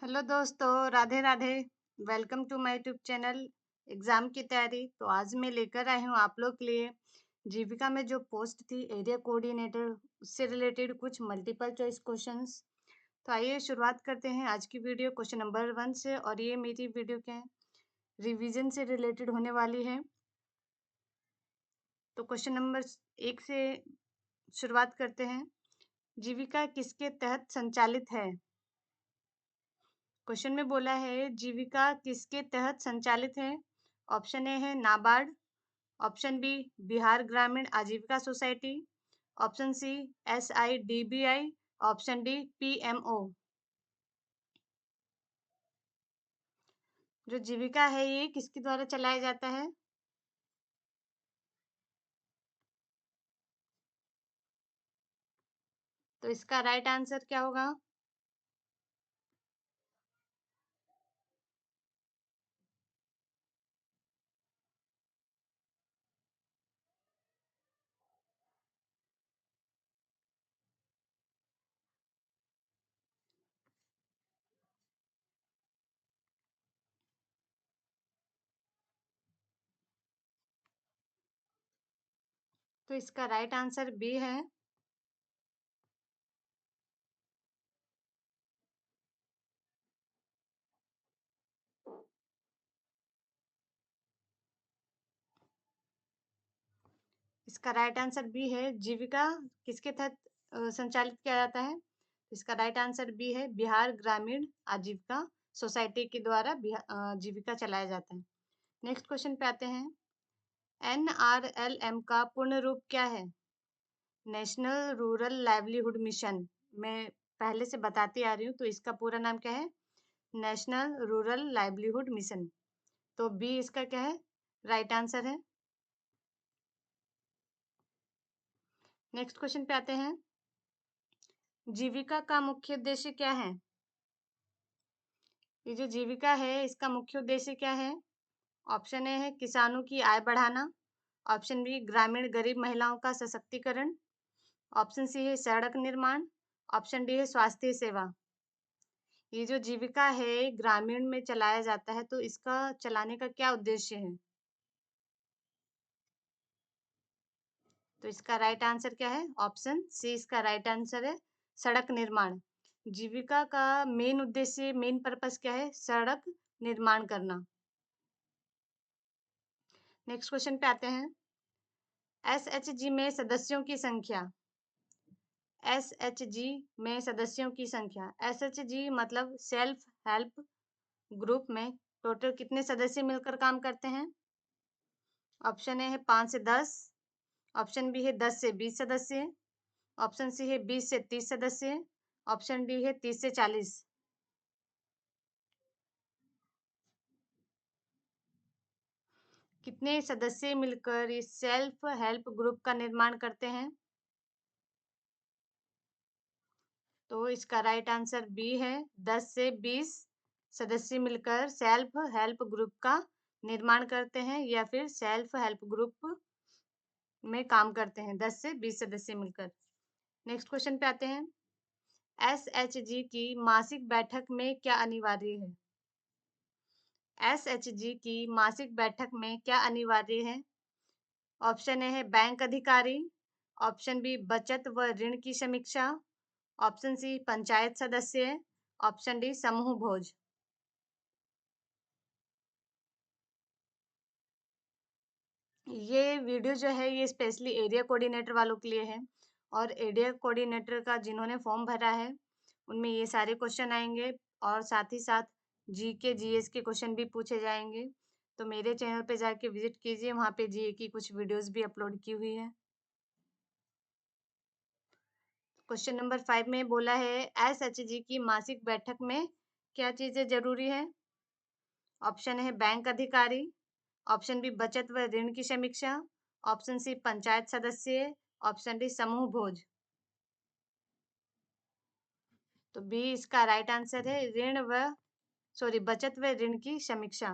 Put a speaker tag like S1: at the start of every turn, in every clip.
S1: Hello दोस्तों, Radhe Radhe. Welcome to my YouTube channel exam की तैयारी। तो आज मैं लेकर आई हूँ आप लोग के लिए जीविका में जो पोस्ट थी एरिया कोऑर्डिनेटर, उससे रिलेटेड कुछ मल्टीपल चॉइस क्वेश्चंस। तो आइए शुरुआत करते हैं आज की वीडियो क्वेश्चन नंबर 1 से। और ये मेरी वीडियो क्या है, रिवीजन से रिलेटेड होने वाली है। तो क्वेश्चन नंबर 1 से शुरुआत करते हैं। जीविका किसके तहत संचालित है? क्वेश्चन में बोला है जीविका किसके तहत संचालित है। ऑप्शन ए है नाबार्ड, ऑप्शन बी बिहार ग्रामीण आजीविका society, option C SIDBI, option D PMO। जो जीविका है ये किसके द्वारा चलाया जाता है? तो इसका राइट आंसर क्या होगा? तो इसका राइट आंसर बी है। इसका राइट आंसर बी है। जीविका किसके तहत संचालित किया जाता है? इसका राइट आंसर बी है, बिहार ग्रामीण आजीविका सोसाइटी के द्वारा जीविका चलाया जाता है। नेक्स्ट क्वेश्चन पे आते हैं। NRLM का पूर्ण रूप क्या है? National rural livelihood mission. मैं पहले से बताती आ रही हूँ, तो इसका पूरा नाम क्या है? National rural livelihood mission. तो बी इसका क्या है? राइट आंसर है। नेक्स्ट क्वेश्चन पे आते हैं। जीविका का मुख्य उद्देश्य क्या है? ये जो जीविका है इसका मुख्य उद्देश्य क्या है? ऑप्शन ए है किसानों की आय बढ़ाना, ऑप्शन बी ग्रामीण गरीब महिलाओं का सशक्तिकरण, ऑप्शन सी है सड़क निर्माण, ऑप्शन डी है स्वास्थ्य सेवा। ये जो जीविका है ग्रामीण में चलाया जाता है, तो इसका चलाने का क्या उद्देश्य है? तो इसका राइट आंसर क्या है? ऑप्शन सी इसका राइट आंसर है, सड़क निर्माण। जीविका का मेन उद्देश्य, मेन पर्पस क्या है? सड़क निर्माण करना। नेक्स्ट क्वेश्चन पे आते हैं। SHG में सदस्यों की संख्या। SHG में सदस्यों की संख्या। SHG मतलब सेल्फ हेल्प ग्रुप में टोटल कितने सदस्य मिलकर काम करते हैं? ऑप्शन ए है 5 से 10, ऑप्शन बी है 10 से 20 सदस्य, ऑप्शन सी है 20 से 30 सदस्य, ऑप्शन डी है 30 से 40। कितने सदस्य मिलकर इस सेल्फ हेल्प ग्रुप का निर्माण करते हैं? तो इसका राइट आंसर बी है, 10 से 20 सदस्य मिलकर सेल्फ हेल्प ग्रुप का निर्माण करते हैं, या फिर सेल्फ हेल्प ग्रुप में काम करते हैं 10 से 20 सदस्य मिलकर। नेक्स्ट क्वेश्चन पे आते हैं। SHG की मासिक बैठक में क्या अनिवार्य है? SHG की मासिक बैठक में क्या अनिवार्य है? ऑप्शन ए है बैंक अधिकारी, ऑप्शन बी बचत व ऋण की समीक्षा, ऑप्शन सी पंचायत सदस्य, ऑप्शन डी समूह भोज। ये वीडियो जो है ये स्पेशली एरिया कोऑर्डिनेटर वालों के लिए है। और एरिया कोऑर्डिनेटर का जिन्होंने फॉर्म भरा है उनमें ये सारे क्वेश्चन आएंगे, और साथ ही साथ GK GS के क्वेश्चन भी पूछे जाएंगे। तो मेरे चैनल पे जाके विजिट कीजिए, वहाँ पे GA की कुछ वीडियोस भी अपलोड की हुई है। क्वेश्चन नंबर 5 में बोला है SHG की मासिक बैठक में क्या चीजें जरूरी है? ऑप्शन है बैंक अधिकारी, ऑप्शन बी बचत व ऋण की समीक्षा, ऑप्शन सी पंचायत सदस्य, ऑप्शन डी समूह भोज। तो बी इसका राइट आंसर है, बचत व ऋण की समीक्षा।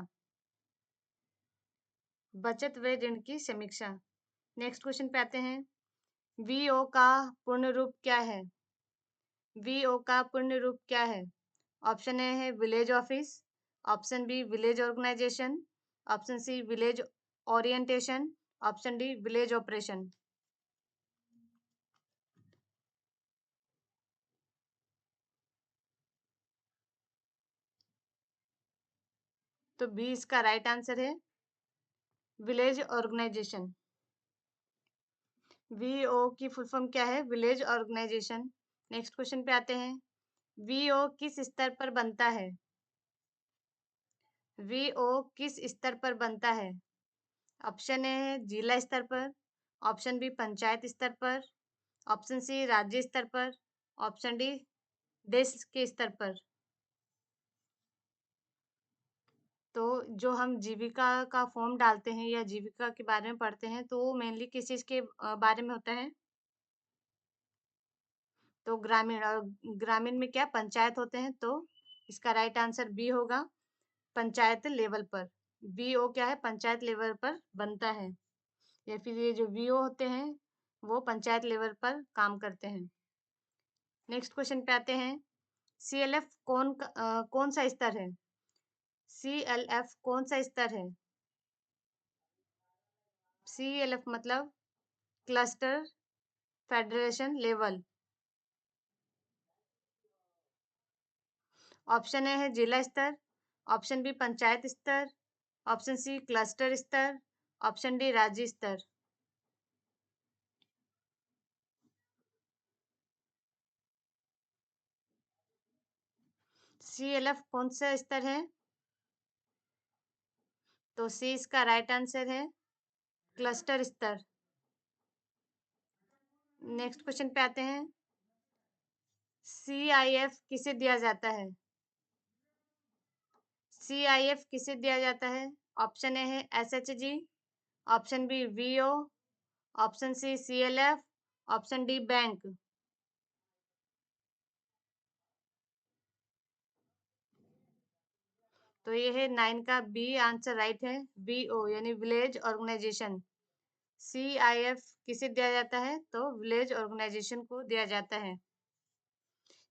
S1: बचत व ऋण की समीक्षा। नेक्स्ट क्वेश्चन पे आते हैं। VO का पूर्ण रूप क्या है? VO का पूर्ण रूप क्या है? ऑप्शन ए है village office, option B village organisation, option C village orientation, option D village operation. तो बी इसका राइट आंसर है, विलेज ऑर्गेनाइजेशन। वीओ की फुल फॉर्म क्या है? Village organisation. नेक्स्ट क्वेश्चन पे आते हैं। वीओ किस स्तर पर बनता है? वीओ किस स्तर पर बनता है? ऑप्शन ए है जिला स्तर पर, ऑप्शन बी पंचायत स्तर पर, ऑप्शन सी राज्य स्तर पर, ऑप्शन डी देश के स्तर पर। तो जो हम जीविका का फॉर्म डालते हैं या जीविका के बारे में पढ़ते हैं तो वो मेनली किस चीज के बारे में होता है? तो ग्रामीण, और ग्रामीण में क्या पंचायत होते हैं, तो इसका राइट आंसर बी होगा, पंचायत लेवल पर। वीओ क्या है? पंचायत लेवल पर बनता है, या फिर ये जो वीओ होते हैं वो पंचायत लेवल पर काम करते हैं। नेक्स्ट क्वेश्चन पे आते हैं। सीएलएफ कौन सा स्तर है? सीएलएफ कौन सा स्तर है? सीएलएफ मतलब cluster federation level. Option A है जिला स्तर, ऑप्शन बी पंचायत स्तर, ऑप्शन सी क्लस्टर स्तर, ऑप्शन डी राज्य स्तर। सीएलएफ कौन सा स्तर है? तो सी इसका राइट आंसर है, क्लस्टर स्तर। नेक्स्ट क्वेश्चन पे आते हैं। सीआईएफ किसे दिया जाता है? सीआईएफ किसे दिया जाता है? ऑप्शन ए है SHG, option B VO, option C CLF, option D bank. तो ये है 9 का बी आंसर राइट है, वीओ यानी विलेज ऑर्गेनाइजेशन। सीआईएफ किसे दिया जाता है? तो विलेज ऑर्गेनाइजेशन को दिया जाता है।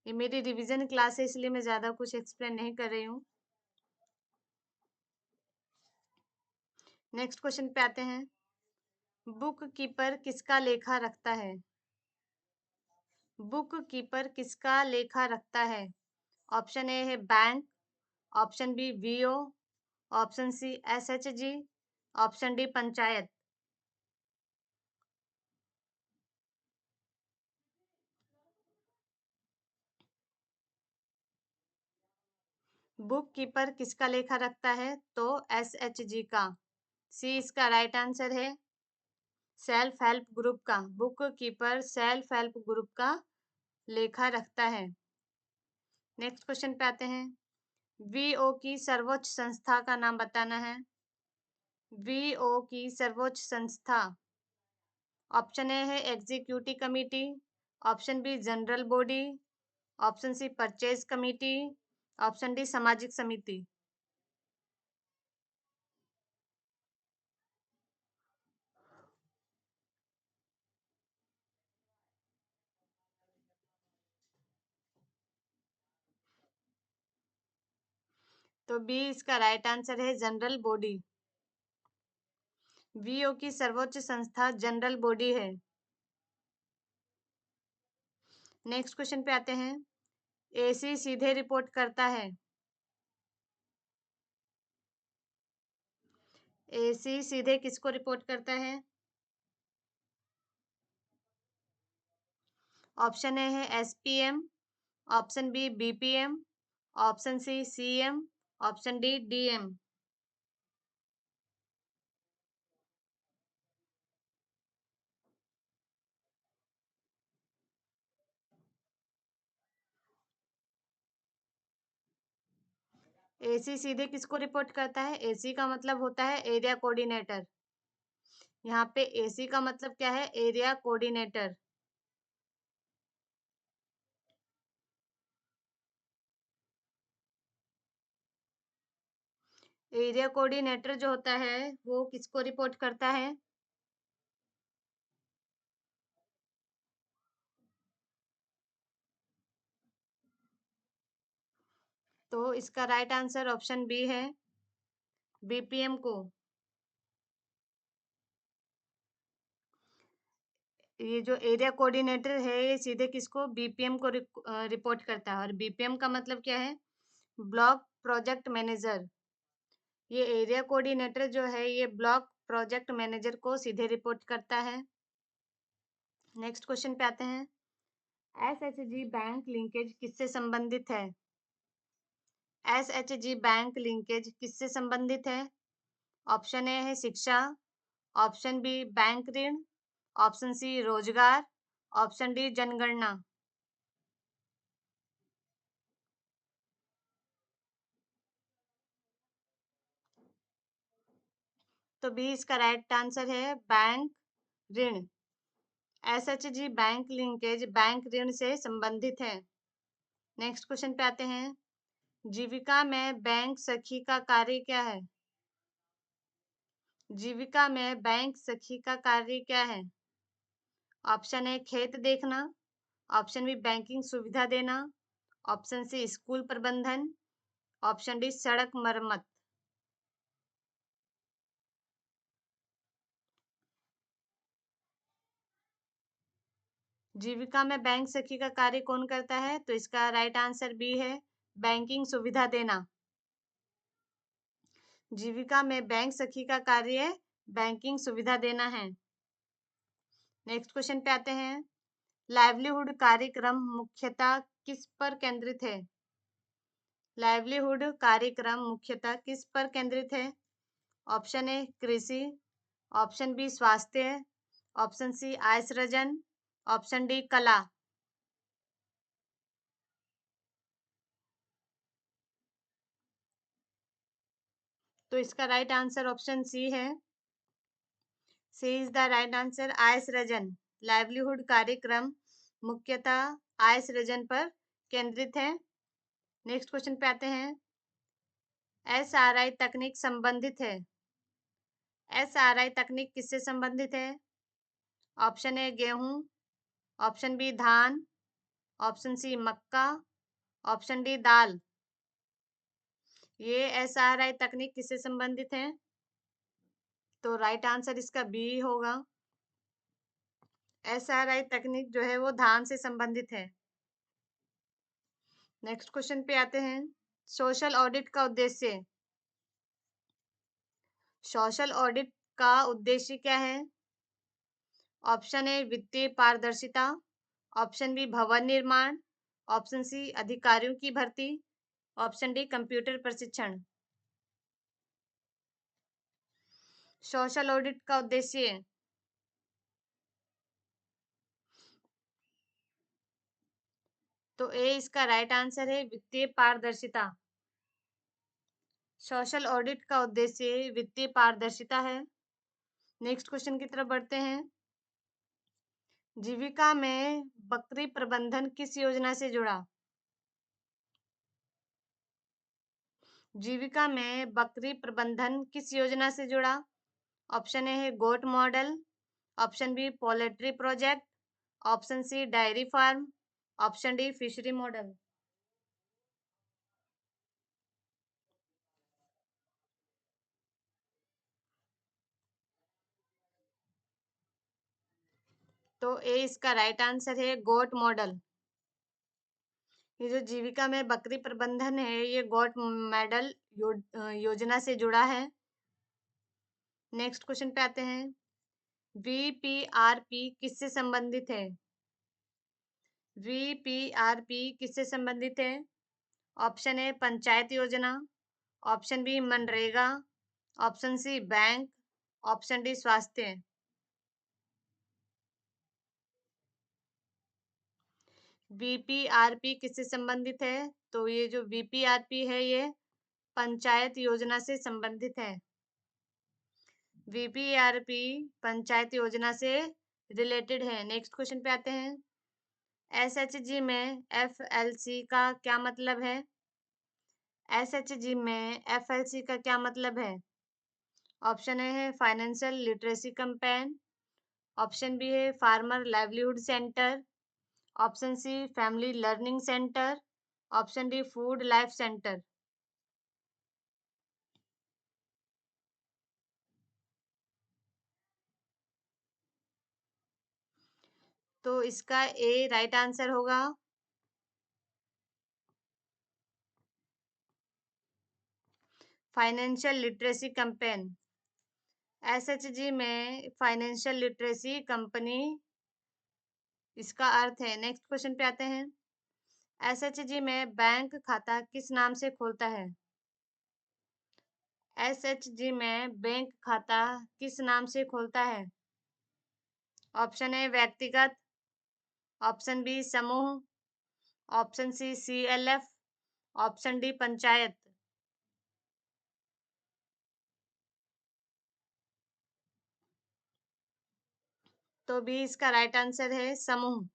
S1: ये मेरी रिवीजन क्लास है इसलिए मैं ज्यादा कुछ एक्सप्लेन नहीं कर रही हूँ। नेक्स्ट क्वेश्चन पे आते हैं। बुक कीपर किसका लेखा रखता है? बुक कीपर किसका लेखा रखता है? ऑप्शन ए है bank, option B VO, option C SHG, option D panchayat. Bookkeeper किसका लेखा रखता है? तो एसएचजी का। सी इसका राइट आंसर है, सेल्फ हेल्प ग्रुप का। Bookkeeper self help group का लेखा रखता है। नेक्स्ट क्वेश्चन पे आते हैं। वीओ की सर्वोच्च संस्था का नाम बताना है। वीओ की सर्वोच्च संस्था। ऑप्शन ए है executive committee, option B general body, option C purchase committee, option D सामाजिक समिति। तो बी इसका राइट आंसर है, जनरल बॉडी। वीओ की सर्वोच्च संस्था जनरल बॉडी है। नेक्स्ट क्वेश्चन पे आते हैं। एसी सीधे रिपोर्ट करता है। एसी सीधे किसको रिपोर्ट करता है? ऑप्शन ए है SPM, option B BPM, option C CM, option D DM. AC सीधे किसको रिपोर्ट करता है? एसी का मतलब होता है एरिया कोऑर्डिनेटर। यहाँ पे एसी का मतलब क्या है? Area coordinator. एरिया कोऑर्डिनेटर जो होता है वो किसको रिपोर्ट करता है? तो इसका राइट आंसर ऑप्शन बी है, बीपीएम को। ये जो एरिया कोऑर्डिनेटर है ये सीधे किसको, बीपीएम को रिपोर्ट करता है। और बीपीएम का मतलब क्या है, ब्लॉक प्रोजेक्ट मैनेजर। ये एरिया कोऑर्डिनेटर जो है ये ब्लॉक प्रोजेक्ट मैनेजर को सीधे रिपोर्ट करता है। नेक्स्ट क्वेश्चन पे आते हैं, एसएचजी बैंक लिंकेज किससे संबंधित है। एसएचजी बैंक लिंकेज किससे संबंधित है। ऑप्शन ए है शिक्षा, ऑप्शन बी बैंक ऋण, ऑप्शन सी रोजगार, ऑप्शन डी जनगणना। तो बी इसका राइट आंसर है, बैंक ऋण। एसएचजी बैंक लिंकेज बैंक ऋण से संबंधित है। नेक्स्ट क्वेश्चन पे आते हैं, जीविका में बैंक सखी का कार्य क्या है। जीविका में बैंक सखी का कार्य क्या है। ऑप्शन ए खेत देखना, ऑप्शन बी बैंकिंग सुविधा देना, ऑप्शन सी स्कूल प्रबंधन, ऑप्शन डी सड़क मरम्मत। जीविका में बैंक सखी का कार्य कौन करता है, तो इसका राइट आंसर बी है, बैंकिंग सुविधा देना। जीविका में बैंक सखी का कार्य बैंकिंग सुविधा देना है। नेक्स्ट क्वेश्चन पे आते हैं, लाइवलीहुड कार्यक्रम मुख्यतः किस पर केंद्रित है। लाइवलीहुड कार्यक्रम मुख्यतः किस पर केंद्रित है। ऑप्शन ए कृषि, ऑप्शन बी स्वास्थ्य, ऑप्शन सी आय सृजन, ऑप्शन डी कला। तो इसका राइट आंसर ऑप्शन सी है, सी इज द राइट आंसर, आय सृजन। लाइवलीहुड कार्यक्रम मुख्यतः आय सृजन पर केंद्रित है। नेक्स्ट क्वेश्चन पे आते हैं, एसआरआई तकनीक संबंधित है। एसआरआई तकनीक किससे संबंधित है। ऑप्शन ए गेहूं, ऑप्शन बी धान, ऑप्शन सी मक्का, ऑप्शन डी दाल। ये एसआरआई तकनीक किससे संबंधित है, तो राइट आंसर इसका बी होगा। एसआरआई तकनीक जो है वो धान से संबंधित है। नेक्स्ट क्वेश्चन पे आते हैं, सोशल ऑडिट का उद्देश्य। सोशल ऑडिट का उद्देश्य क्या है। ऑप्शन ए वित्तीय पारदर्शिता, ऑप्शन बी भवन निर्माण, ऑप्शन सी अधिकारियों की भर्ती, ऑप्शन डी कंप्यूटर प्रशिक्षण। सोशल ऑडिट का उद्देश्य, तो ए इसका राइट आंसर है, वित्तीय पारदर्शिता। सोशल ऑडिट का उद्देश्य वित्तीय पारदर्शिता है। नेक्स्ट क्वेश्चन की तरफ बढ़ते हैं, जीविका में बकरी प्रबंधन किस योजना से जुड़ा। जीविका में बकरी प्रबंधन किस योजना से जुड़ा। ऑप्शन ए है goat model, option B poultry project, option C dairy farm, option D fishery model. तो ए इसका राइट आंसर है, गोट मॉडल। ये जो जीविका में बकरी प्रबंधन है ये गोट मॉडल योजना से जुड़ा है। नेक्स्ट क्वेश्चन पे आते हैं, वीपीआरपी किससे संबंधित है। वीपीआरपी किससे संबंधित है। ऑप्शन ए पंचायत योजना, option B MNREGA, option C bank, option D स्वास्थ्य। वीपीआरपी किससे संबंधित है, तो ये जो वीपीआरपी है ये पंचायत योजना से संबंधित है। वीपीआरपी पंचायत योजना से रिलेटेड है। नेक्स्ट क्वेश्चन पे आते हैं, एसएचजी में एफएलसी का क्या मतलब है। एसएचजी में एफएलसी का क्या मतलब है। ऑप्शन ए है financial literacy campaign, option B है farmer livelihood centre, option C family learning centre, option D food life centre. तो इसका ए राइट आंसर होगा। Financial literacy campaign. एसएचजी में फाइनेंशियल लिटरेसी कंपनी इसका अर्थ है। नेक्स्ट क्वेश्चन पे आते हैं। एसएचजी में बैंक खाता किस नाम से खोलता है? एसएचजी में बैंक खाता किस नाम से खोलता है? ऑप्शन ए व्यक्तिगत, ऑप्शन बी समूह, option C CLF, option D panchayat. तो बी इसका राइट आंसर है समूह।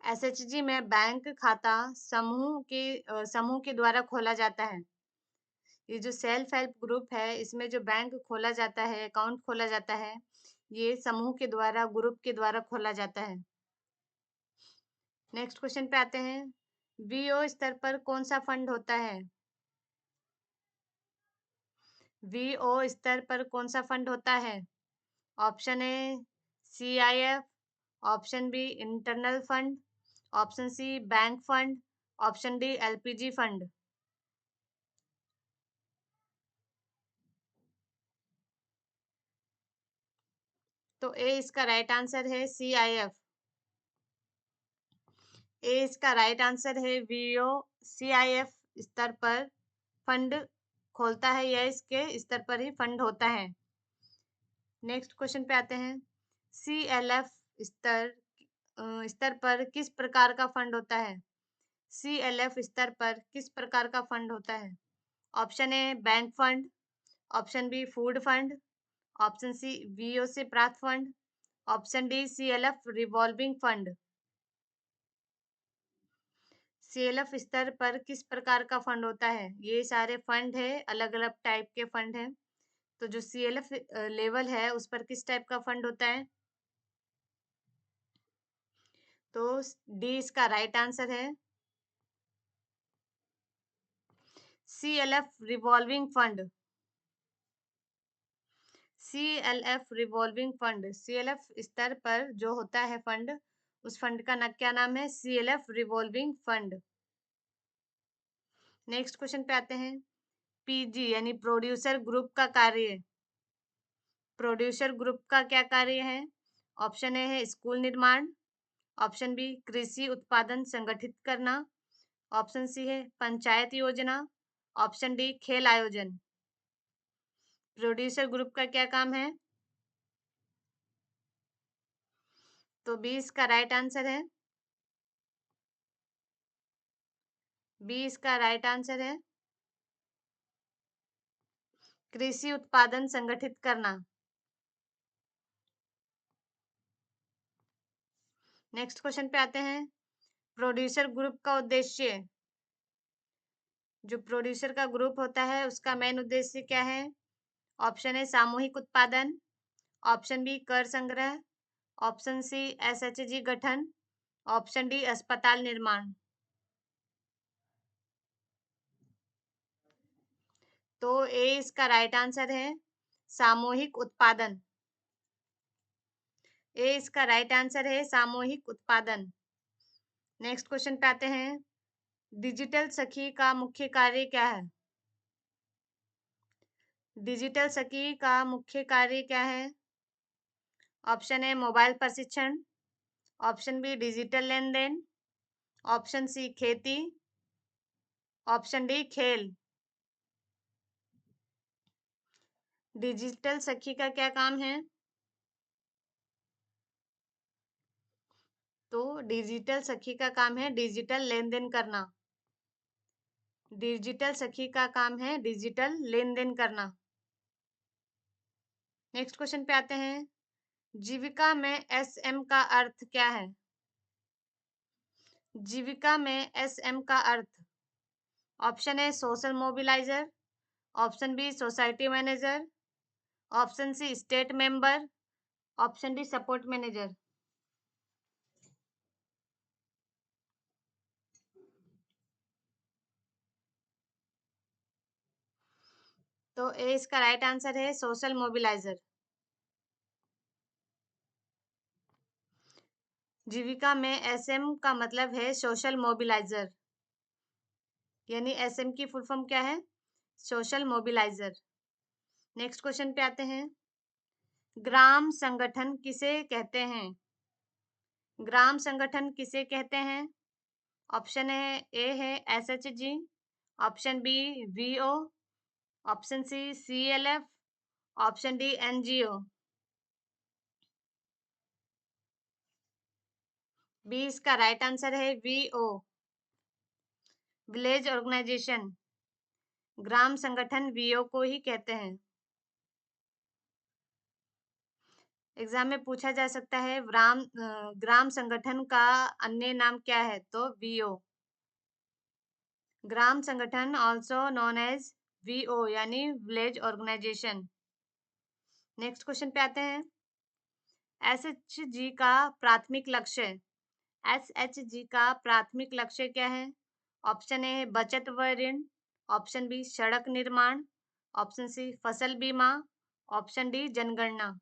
S1: एसएचजी में बैंक खाता समूह के द्वारा खोला जाता है। ये जो सेल्फ हेल्प ग्रुप है इसमें जो बैंक खोला जाता है, अकाउंट खोला जाता है, ये समूह के द्वारा, ग्रुप के द्वारा खोला जाता है। नेक्स्ट क्वेश्चन पे आते हैं। वीओ स्तर पर कौन सा फंड होता है? वीओ स्तर पर कौन सा फंड होता है? Option A CIF, option B internal fund, option C bank fund, option D LPG fund. तो ए इसका राइट आंसर है सीआईएफ। ए इसका राइट आंसर है। वीओ सीआईएफ स्तर पर फंड खोलता है या इसके स्तर पर ही फंड होता है। नेक्स्ट क्वेश्चन पे आते हैं। सीएलएफ स्तर स्तर पर किस प्रकार का फंड होता है? सीएलएफ स्तर पर किस प्रकार का फंड होता है? Option A bank fund, option B food fund, option C VO से प्राप्त fund, option D CLF revolving fund. CLF स्तर पर किस प्रकार का फंड होता है? ये सारे फंड है, अलग अलग टाइप के फंड हैं। तो जो सीएलएफ लेवल है उस पर किस टाइप का फंड होता है? तो डी इसका राइट आंसर है। CLF revolving fund. CLF revolving fund, CLF स्तर पर जो होता है फंड, उस फंड का क्या नाम है? CLF revolving fund. Next question पे आते हैं। पीजी यानी प्रोड्यूसर ग्रुप का कार्य। प्रोड्यूसर ग्रुप का क्या कार्य है? ऑप्शन ए है स्कूल निर्माण, ऑप्शन बी कृषि उत्पादन संगठित करना, ऑप्शन सी है पंचायत योजना, ऑप्शन डी खेल आयोजन। प्रोड्यूसर ग्रुप का क्या काम है? तो बी इसका राइट आंसर है। बी इसका राइट आंसर है। कृषि उत्पादन संगठित करना। नेक्स्ट क्वेश्चन पे आते हैं। प्रोड्यूसर ग्रुप का उद्देश्य। जो प्रोड्यूसर का ग्रुप होता है उसका मेन उद्देश्य क्या है? ऑप्शन ए सामूहिक उत्पादन, ऑप्शन बी कर संग्रह, ऑप्शन सी एसएचजी गठन, ऑप्शन डी अस्पताल निर्माण। तो ए इसका राइट आंसर है सामूहिक उत्पादन। ए इसका राइट आंसर है सामूहिक उत्पादन। नेक्स्ट क्वेश्चन पे आते हैं। डिजिटल सखी का मुख्य कार्य क्या है? डिजिटल सखी का मुख्य कार्य क्या है? ऑप्शन ए मोबाइल प्रशिक्षण, ऑप्शन बी डिजिटल लेन देन, ऑप्शन सी खेती, ऑप्शन डी खेल। डिजिटल सखी का क्या काम है? तो डिजिटल सखी का काम है डिजिटल लेन देन करना। डिजिटल सखी का काम है डिजिटल लेन देन करना। नेक्स्ट क्वेश्चन पे आते हैं। जीविका में एसएम का अर्थ क्या है? जीविका में एसएम का अर्थ। Option A social mobiliser, option B society manager, option C state member, option D support manager. तो ए इसका राइट आंसर है सोशल मोबिलाइजर। जीविका में एसएम का मतलब है सोशल मोबिलाइजर, यानी एसएम की फुल फॉर्म क्या है? Social mobiliser. नेक्स्ट क्वेश्चन पे आते हैं। ग्राम संगठन किसे कहते हैं? ग्राम संगठन किसे कहते हैं? ऑप्शन है ए है SHG, option B VO, option C CLF, option D NGO. B इसका राइट आंसर है वीओ, विलेज ऑर्गेनाइजेशन। ग्राम संगठन वीओ को ही कहते हैं। एग्जाम में पूछा जा सकता है ग्राम संगठन का अन्य नाम क्या है, तो वीओ। ग्राम संगठन ऑल्सो नोन एज वीओ यानी विलेज ऑर्गेनाइजेशन। नेक्स्ट क्वेश्चन पे आते हैं। एसएचजी का प्राथमिक लक्ष्य, एसएचजी का प्राथमिक लक्ष्य क्या है? ऑप्शन ए है बचत व ऋण, ऑप्शन बी सड़क निर्माण, ऑप्शन सी फसल बीमा, ऑप्शन डी जनगणना।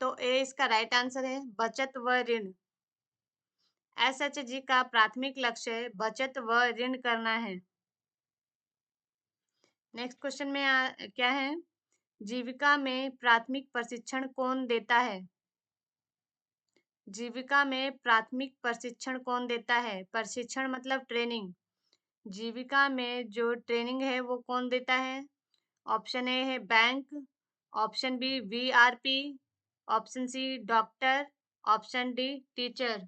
S1: तो ए इसका राइट आंसर है बचत व ऋण। एसएचजी का प्राथमिक लक्ष्य बचत व ऋण करना है। नेक्स्ट क्वेश्चन में क्या है? जीविका में प्राथमिक प्रशिक्षण कौन देता है? जीविका में प्राथमिक प्रशिक्षण कौन देता है? प्रशिक्षण मतलब ट्रेनिंग। जीविका में जो ट्रेनिंग है वो कौन देता है? ऑप्शन ए है bank, option B VRP, option C doctor, option D teacher.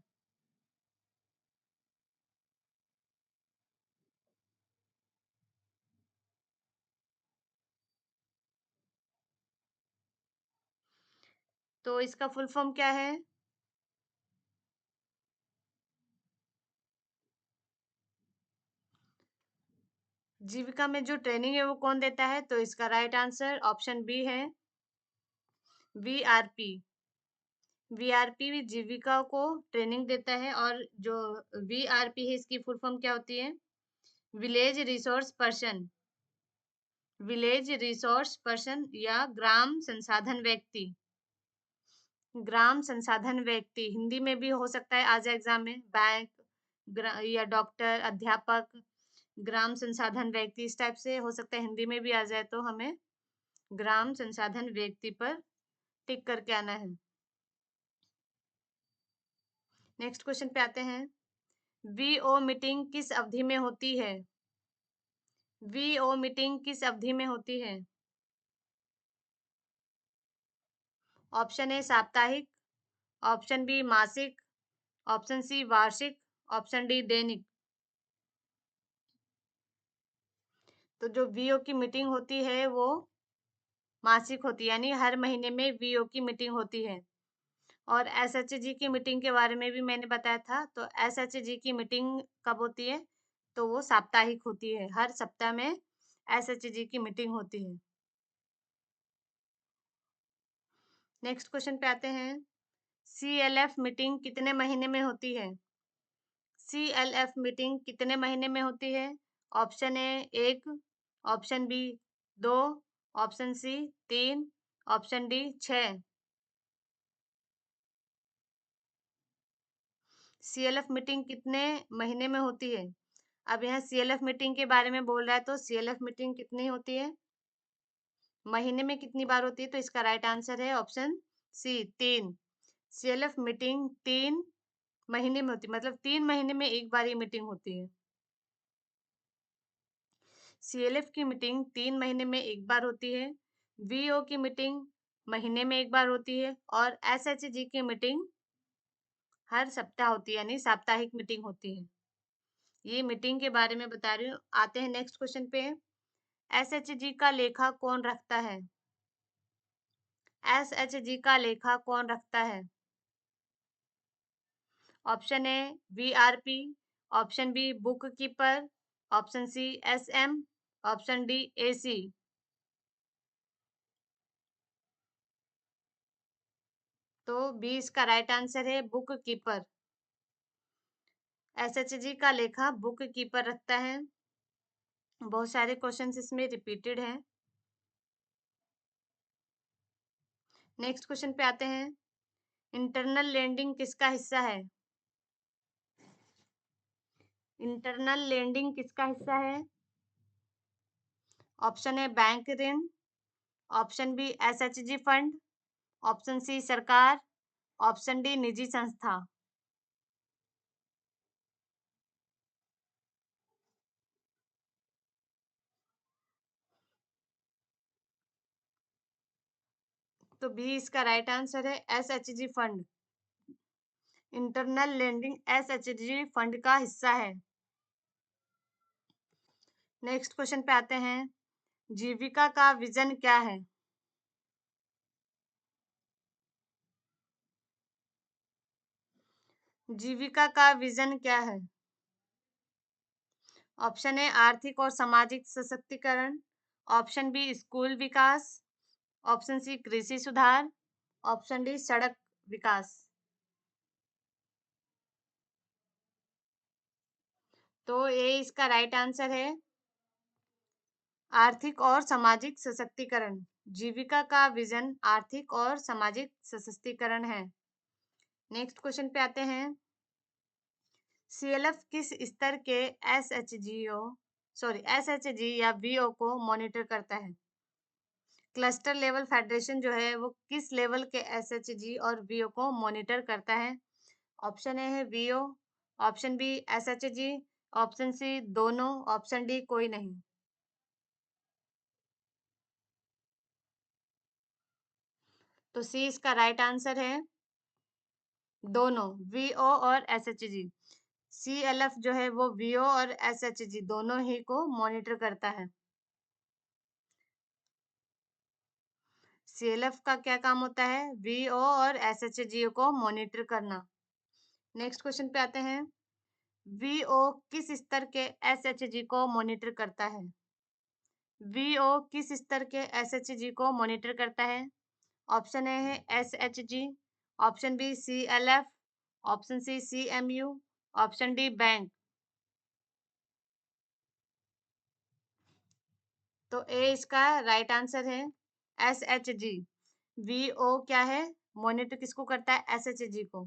S1: तो इसका फुल फॉर्म क्या है? जीविका में जो ट्रेनिंग है वो कौन देता है? तो इसका राइट आंसर ऑप्शन बी है वीआरपी। वीआरपी भी जीविका को ट्रेनिंग देता है। और जो वीआरपी है इसकी फुल फॉर्म क्या होती है? Village resource person. Village resource person या ग्राम संसाधन व्यक्ति। ग्राम संसाधन व्यक्ति हिंदी में भी हो सकता है, आ जाए एग्जाम में। बैंक या डॉक्टर, अध्यापक, ग्राम संसाधन व्यक्ति, इस टाइप से हो सकता है हिंदी में भी आ जाए। तो हमें ग्राम संसाधन व्यक्ति पर टिक करके आना है। नेक्स्ट क्वेश्चन पे आते हैं। वीओ मीटिंग किस अवधि में होती है? वीओ मीटिंग किस अवधि में होती है? ऑप्शन ए साप्ताहिक, ऑप्शन बी मासिक, ऑप्शन सी वार्षिक, ऑप्शन डी दैनिक। तो जो वीओ की मीटिंग होती है वो मासिक होती है, यानी हर महीने में वीओ की मीटिंग होती है। और एसएचजी की मीटिंग के बारे में भी मैंने बताया था। तो एसएचजी की मीटिंग कब होती है? तो वो साप्ताहिक होती है, हर सप्ताह में एसएचजी की मीटिंग होती है। नेक्स्ट क्वेश्चन पे आते हैं। सीएलएफ मीटिंग कितने महीने में होती है? सीएलएफ मीटिंग कितने महीने में होती है? Option A 1, option B 2, option C 3, option D 6। CLF meeting कितने महीने में होती है? अब यहाँ सीएलएफ मीटिंग के बारे में बोल रहा है, तो सीएलएफ मीटिंग कितनी होती है, महीने में कितनी बार होती है? तो इसका राइट आंसर है ऑप्शन सी 3। सीएलएफ मीटिंग 3 महीने में होती है, मतलब 3 महीने में एक बार ये मीटिंग होती है। सीएलएफ की मीटिंग 3 महीने में एक बार होती है, वीओ की मीटिंग महीने में एक बार होती है, और एसएचजी की मीटिंग हर सप्ताह होती है, यानी साप्ताहिक मीटिंग होती है। ये मीटिंग के बारे में बता रही हूँ। आते हैं नेक्स्ट क्वेश्चन पे। एसएचजी का लेखा कौन रखता है? एसएचजी का लेखा कौन रखता है? Option A VRP, option B book keeper, option C SM, option D AC. तो बी इसका राइट आंसर है बुक कीपर। एसएचजी का लेखा बुक कीपर रखता है। बहुत सारे क्वेश्चंस इसमें रिपीटेड हैं। नेक्स्ट क्वेश्चन पे आते हैं। इंटरनल लेंडिंग किसका हिस्सा है? इंटरनल लेंडिंग किसका हिस्सा है? ऑप्शन ए बैंक ऋण, option B SHG fund, option C सरकार, ऑप्शन डी निजी संस्था। तो बी इसका राइट आंसर है, SHG fund. Internal lending SHG fund का हिस्सा है। नेक्स्ट क्वेश्चन पे आते हैं। जीविका का विजन क्या है? जीविका का विजन क्या है? ऑप्शन ए आर्थिक और सामाजिक सशक्तिकरण, ऑप्शन बी स्कूल विकास, ऑप्शन सी कृषि सुधार, ऑप्शन डी सड़क विकास। तो ये इसका राइट आंसर है, आर्थिक और सामाजिक सशक्तिकरण। जीविका का विजन आर्थिक और सामाजिक सशक्तिकरण है। नेक्स्ट क्वेश्चन पे आते हैं। सीएलएफ किस स्तर के एसएचजी या वीओ को मॉनिटर करता है? क्लस्टर लेवल फेडरेशन जो है वो किस लेवल के एसएचजी और वीओ को मॉनिटर करता है? ऑप्शन ए है VO, option B SHG, option C दोनों, ऑप्शन डी कोई नहीं। तो सी इसका राइट आंसर है, दोनों, वीओ और एसएचजी। सीएलएफ जो है वो वीओ और एसएचजी दोनों ही को मॉनिटर करता है। सीएलएफ का क्या काम होता है? वीओ और एसएचजी को मॉनिटर करना। नेक्स्ट क्वेश्चन पे आते हैं। वीओ किस स्तर के एसएचजी को मॉनिटर करता है? वीओ किस स्तर के एसएचजी को मॉनिटर करता है? ऑप्शन ए है SHG, option B CLF, option C CMU, option D bank. तो ए इसका राइट आंसर है, एसएचजी। वीओ क्या है? मॉनिटर किसको करता है? एसएचजी को।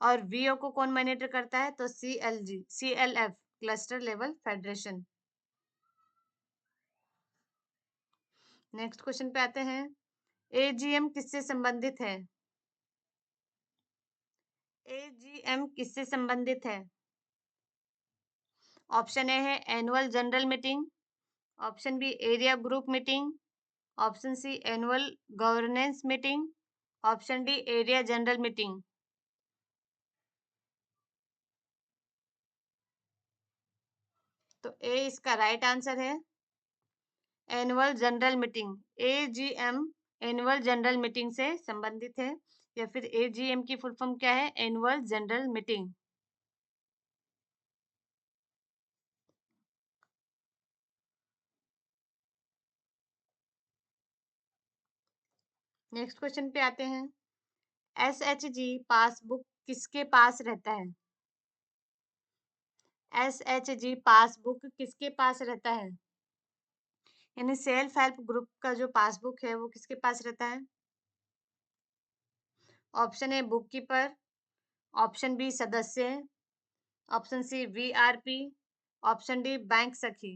S1: और वीओ को कौन मॉनिटर करता है? तो CLF, cluster level federation. Next question पे आते हैं। एजीएम किससे संबंधित है? एजीएम किससे संबंधित है? ऑप्शन ए है annual general meeting, option B area group meeting, option C annual governance meeting, option D area general meeting. तो ए इसका राइट आंसर है, annual general meeting. AGM annual general meeting से संबंधित है, या फिर एजीएम की फुल फॉर्म क्या है? Annual general meeting. Next question पे आते हैं। एसएचजी पासबुक किसके पास रहता है? एसएचजी पासबुक किसके पास रहता है? यानी सेल्फ हेल्प ग्रुप का जो पासबुक है वो किसके पास रहता है? Option A book keeper, option B सदस्य, option C VRP, option D bank सखी।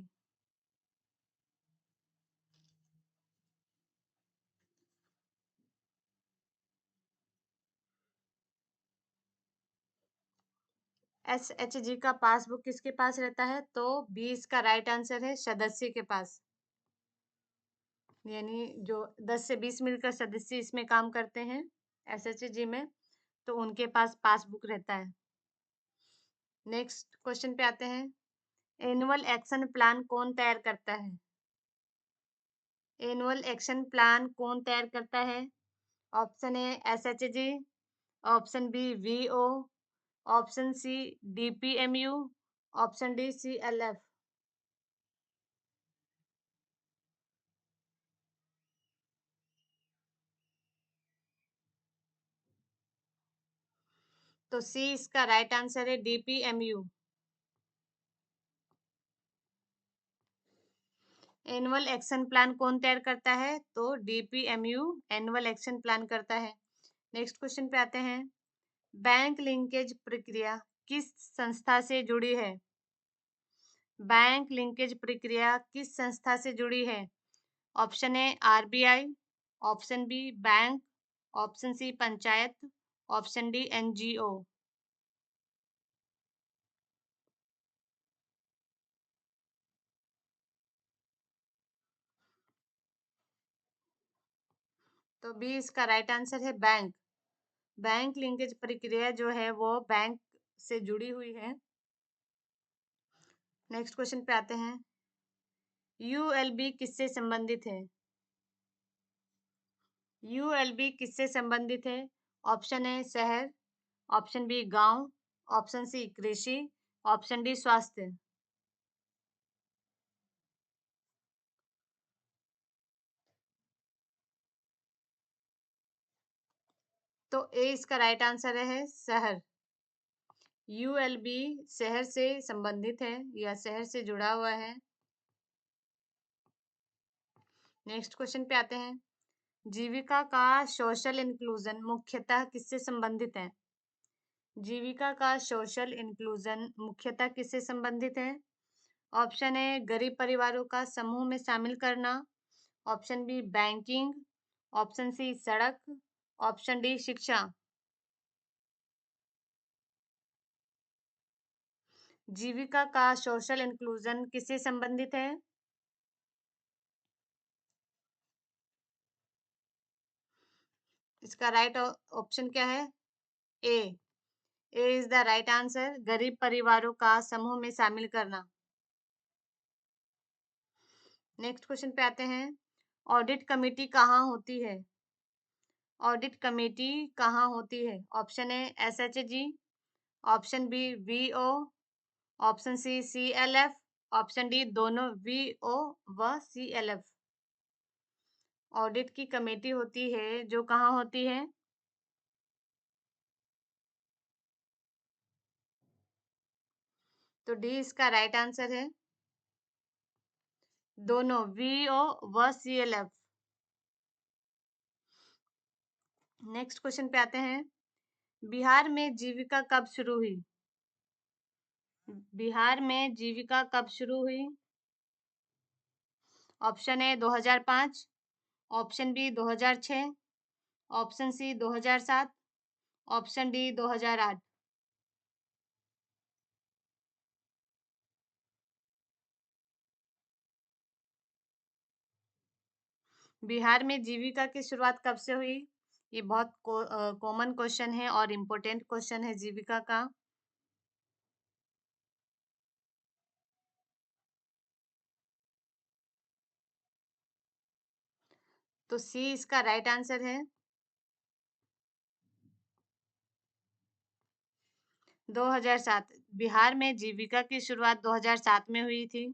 S1: एसएचजी का पासबुक किसके पास रहता है? तो बी इसका राइट आंसर है, सदस्य के पास। यानी जो 10 से 20 मिलकर सदस्य इसमें काम करते हैं एसएचजी में, तो उनके पास पासबुक रहता है। नेक्स्ट क्वेश्चन पे आते हैं। एनुअल एक्शन प्लान कौन तैयार करता है? एनुअल एक्शन प्लान कौन तैयार करता है? Option A SHG, option B VO, option C DPMU, option D CLF. तो सी इसका राइट आंसर है, डीपीएमयू। एनुअल एक्शन प्लान कौन तैयार करता है? तो डीपीएमयू एनुअल एक्शन प्लान करता है। नेक्स्ट क्वेश्चन पे आते हैं। बैंक लिंकेज प्रक्रिया किस संस्था से जुड़ी है? बैंक लिंकेज प्रक्रिया किस संस्था से जुड़ी है? Option A RBI, option B bank, option C panchayat, option D NGO. तो बी इसका राइट आंसर है बैंक। बैंक लिंकेज प्रक्रिया जो है वो बैंक से जुड़ी हुई है। नेक्स्ट क्वेश्चन पे आते हैं। यूएलबी किससे संबंधित है? यूएलबी किससे संबंधित है? ऑप्शन ए शहर, ऑप्शन बी गांव, ऑप्शन सी कृषि, ऑप्शन डी स्वास्थ्य। तो ए इसका राइट आंसर है शहर। यूएलबी शहर से संबंधित है या शहर से जुड़ा हुआ है। नेक्स्ट क्वेश्चन पे आते हैं। जीविका का सोशल इंक्लूजन मुख्यतः किससे संबंधित है? जीविका का सोशल इंक्लूजन मुख्यतः किससे संबंधित है? ऑप्शन ए गरीब परिवारों का समूह में शामिल करना, option B banking, option C सड़क, ऑप्शन डी शिक्षा। जीविका का सोशल इंक्लूजन किससे संबंधित है? इसका राइट ऑप्शन क्या है? ए। ए इज द राइट आंसर, गरीब परिवारों का समूह में शामिल करना। नेक्स्ट क्वेश्चन पे आते हैं। ऑडिट कमेटी कहाँ होती है? ऑडिट कमेटी कहाँ होती है? Option A SHG, option B VO, option C CLF, option D दोनों वीओ व सीएलएफ। ऑडिट की कमेटी होती है जो कहाँ होती है? तो डी इसका राइट आंसर है, दोनों वीओ व सीएलएफ। नेक्स्ट क्वेश्चन पे आते हैं। बिहार में जीविका कब शुरू हुई? बिहार में जीविका कब शुरू हुई? Option A 2005, option B 2006, option C 2007, option D 2008। Bihar में जीविका की शुरुआत कब से हुई? ये बहुत कॉमन क्वेश्चन है और इम्पोर्टेंट क्वेश्चन है जीविका का। तो सी इसका राइट आंसर है, 2007। बिहार में जीविका की शुरुआत 2007 में हुई थी।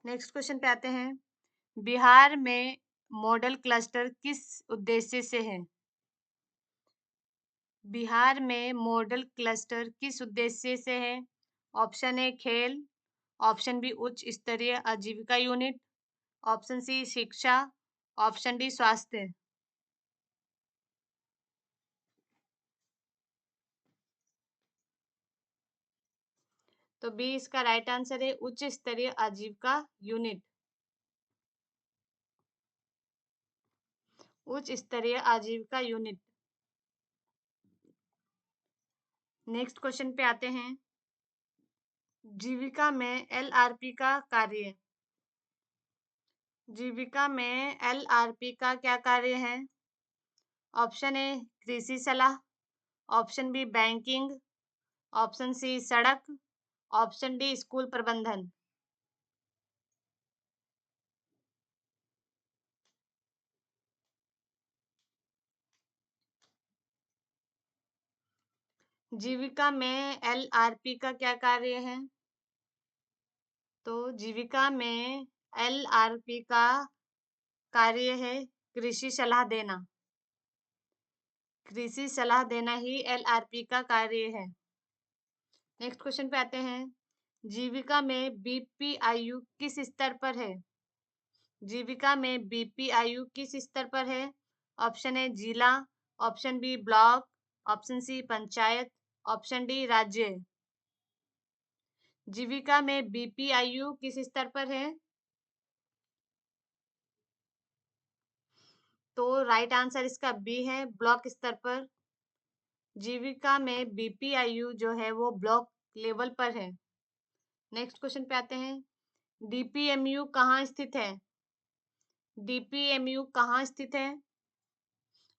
S1: नेक्स्ट क्वेश्चन पे आते हैं। बिहार में मॉडल क्लस्टर किस उद्देश्य से है? बिहार में मॉडल क्लस्टर किस उद्देश्य से है? ऑप्शन ए खेल, ऑप्शन बी उच्च स्तरीय आजीविका यूनिट, ऑप्शन सी शिक्षा, ऑप्शन डी स्वास्थ्य। तो बी इसका राइट आंसर है, उच्च स्तरीय आजीविका यूनिट। उच्च स्तरीय आजीविका यूनिट। नेक्स्ट क्वेश्चन पे आते हैं। जीविका में एलआरपी का कार्य। जीविका में एलआरपी का क्या कार्य है? ऑप्शन ए कृषि सलाह, option B banking, option C सड़क, ऑप्शन डी स्कूल प्रबंधन। जीविका में एलआरपी का क्या कार्य है? तो जीविका में एलआरपी का कार्य है कृषि सलाह देना। कृषि सलाह देना ही एलआरपी का कार्य है। नेक्स्ट क्वेश्चन पे आते हैं। जीविका में बीपीआईयू किस स्तर पर है? जीविका में बीपीआईयू किस स्तर पर है? ऑप्शन ए जिला, option B block, option C panchayat, option D राज्य। जीविका में बीपीआईयू किस स्तर पर है? तो राइट आंसर इसका बी है, ब्लॉक स्तर पर। जीविका में बीपीआईयू जो है वो ब्लॉक लेवल पर है। नेक्स्ट क्वेश्चन पे आते हैं। डीपीएमयू कहाँ स्थित है? डीपीएमयू कहाँ स्थित है?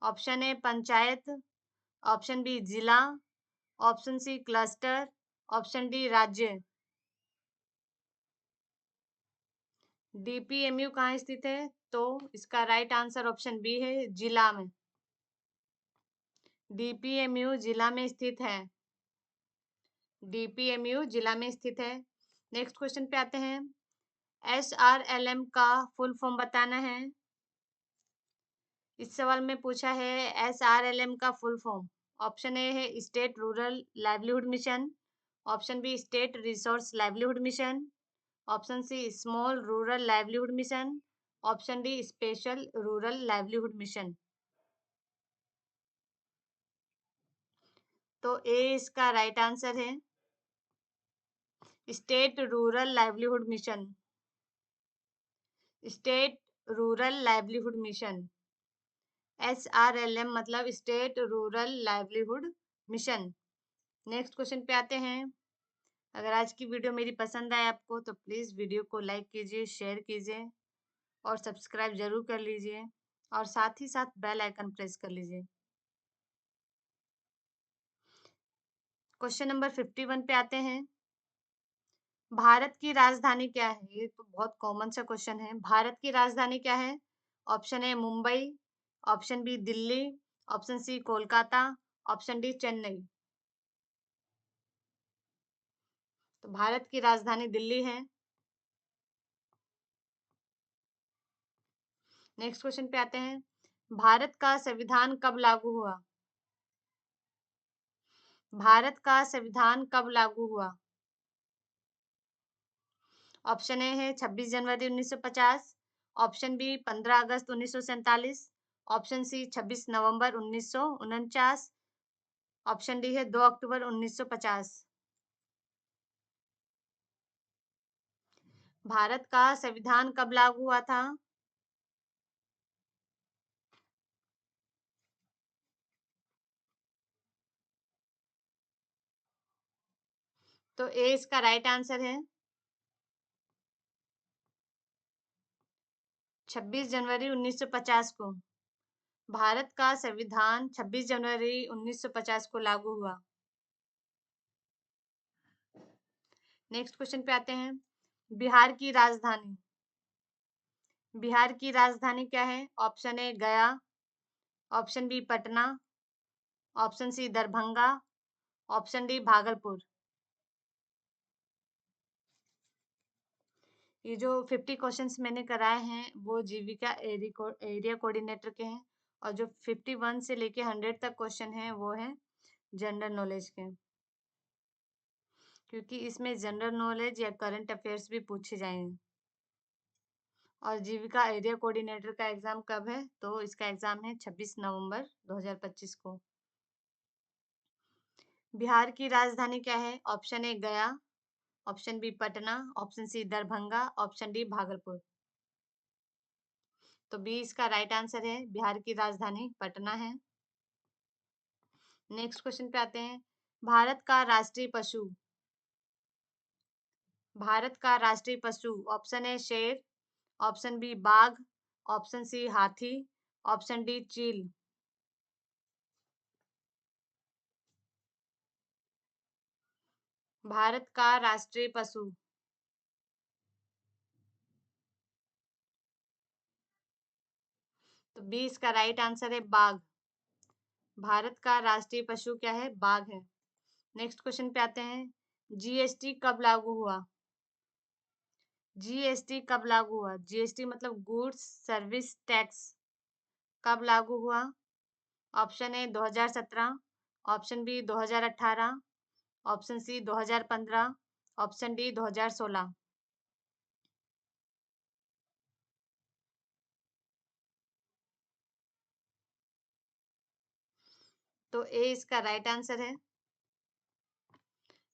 S1: Option A panchayat, option B जिला, option C cluster, option D राज्य। डीपीएमयू कहाँ स्थित है? तो इसका राइट आंसर ऑप्शन बी है, जिला में। डीपीएमयू जिला में स्थित है। डीपीएमयू जिला में स्थित है। नेक्स्ट क्वेश्चन पे आते हैं। एसआरएलएम का फुल फॉर्म बताना है। इस सवाल में पूछा है एसआरएलएम का फुल फॉर्म। ऑप्शन ए है state rural livelihood mission, option B state resource livelihood mission, option C small rural livelihood mission, option D special rural livelihood mission. तो ए इसका राइट आंसर है, state rural livelihood mission. State rural livelihood mission, SRLM मतलब state rural livelihood mission. Next question पे आते हैं। अगर आज की वीडियो मेरी पसंद आए आपको तो प्लीज़ वीडियो को लाइक कीजिए, शेयर कीजिए और सब्सक्राइब जरूर कर लीजिए और साथ ही साथ बेल आइकन प्रेस कर लीजिए। क्वेश्चन नंबर 51 पे आते हैं। भारत की राजधानी क्या है? ये तो बहुत कॉमन सा क्वेश्चन है। भारत की राजधानी क्या है? Option A Mumbai, option B Delhi, option C Kolkata, option D Chennai. तो भारत की राजधानी दिल्ली है। नेक्स्ट क्वेश्चन पे आते हैं। भारत का संविधान कब लागू हुआ? भारत का संविधान कब लागू हुआ? ऑप्शन ए है 26 जनवरी 1950, ऑप्शन बी 15 अगस्त 1947, ऑप्शन सी 26 नवंबर 1949, ऑप्शन डी है 2 अक्टूबर 1950। भारत का संविधान कब लागू हुआ था? तो ए इसका राइट आंसर है, 26 जनवरी 1950 को। भारत का संविधान 26 जनवरी 1950 को लागू हुआ। नेक्स्ट क्वेश्चन पे आते हैं। बिहार की राजधानी, बिहार की राजधानी क्या है? Option A Gaya, option B Patna, option C Darbhanga, option D Bhagalpur. ये जो 50 क्वेश्चंस मैंने कराए हैं वो जीविका एरिया कोऑर्डिनेटर के हैं और जो 51 से लेके 100 तक क्वेश्चन हैं वो हैं जनरल नॉलेज के, क्योंकि इसमें जनरल नॉलेज या करंट अफेयर्स भी पूछे जाएंगे। और जीविका एरिया कोऑर्डिनेटर का एग्जाम कब है? तो इसका एग्जाम है 26 नवंबर 2025 को। बिहार की राजधानी क्या है? Option A Gaya, option B Patna, option C Darbhanga, option D Bhagalpur. तो बी इसका राइट आंसर है, बिहार की राजधानी पटना है। नेक्स्ट क्वेश्चन पे आते हैं। भारत का राष्ट्रीय पशु, भारत का राष्ट्रीय पशु। ऑप्शन ए शेर, ऑप्शन बी बाघ, ऑप्शन सी हाथी, ऑप्शन डी चील। भारत का राष्ट्रीय पशु। तो बी इसका राइट आंसर है, बाघ। भारत का राष्ट्रीय पशु क्या है? बाघ है। नेक्स्ट क्वेश्चन पे आते हैं। जीएसटी कब लागू हुआ? जीएसटी कब लागू हुआ? जीएसटी मतलब गुड्स सर्विस टैक्स, कब लागू हुआ? Option A 2017, option B 2018, option C 2015, option D 2016। तो ए इसका राइट आंसर है।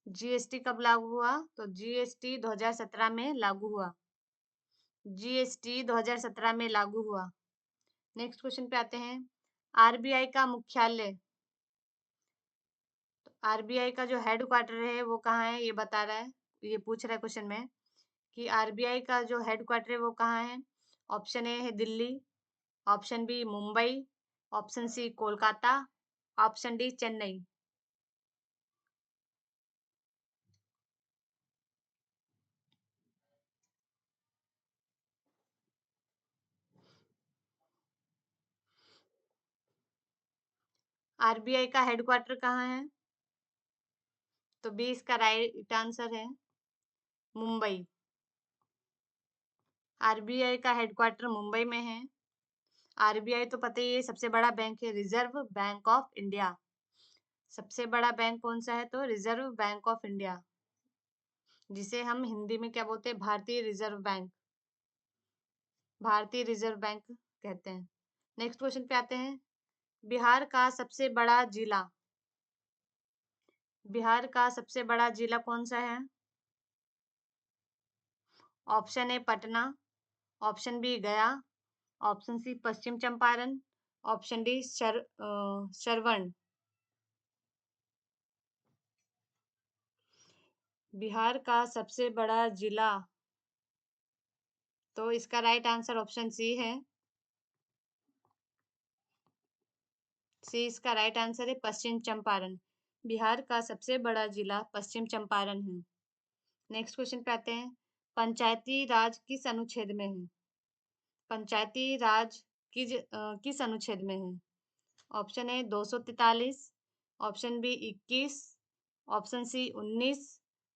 S1: जीएसटी कब लागू हुआ? तो जीएसटी 2017 में लागू हुआ। जीएसटी 2017 में लागू हुआ। नेक्स्ट क्वेश्चन पे आते हैं। आरबीआई का मुख्यालय, तो आरबीआई का जो हेड क्वार्टर है वो कहाँ है, ये बता रहा है। ये पूछ रहा है क्वेश्चन में कि आरबीआई का जो हेड क्वार्टर है वो कहाँ है। ऑप्शन ए है Delhi, option B Mumbai, option C Kolkata, option D Chennai. RBI का हेड क्वार्टर कहाँ है? तो बी इसका राइट आंसर है, मुंबई। आरबीआई का हेडक्वार्टर मुंबई में है। आरबीआई तो पता ही है सबसे बड़ा बैंक है, रिजर्व बैंक ऑफ इंडिया। सबसे बड़ा बैंक कौन सा है? तो रिजर्व बैंक ऑफ इंडिया, जिसे हम हिंदी में क्या बोलते हैं? भारतीय रिजर्व बैंक। भारतीय रिजर्व बैंक कहते हैं। नेक्स्ट क्वेश्चन पे आते हैं। बिहार का सबसे बड़ा जिला, बिहार का सबसे बड़ा जिला कौन सा है? Option A Patna, option B Gaya, option C Paschim Champaran, option D Shravan. Bihar का सबसे बड़ा जिला, तो इसका राइट आंसर ऑप्शन सी है। सी इसका राइट आंसर है, पश्चिम चंपारण। बिहार का सबसे बड़ा जिला पश्चिम चंपारण है। नेक्स्ट क्वेश्चन पे आते हैं। पंचायती राज किस अनुच्छेद में है? पंचायती राज किस अनुच्छेद में है? Option A 243, option B 21, option C 19,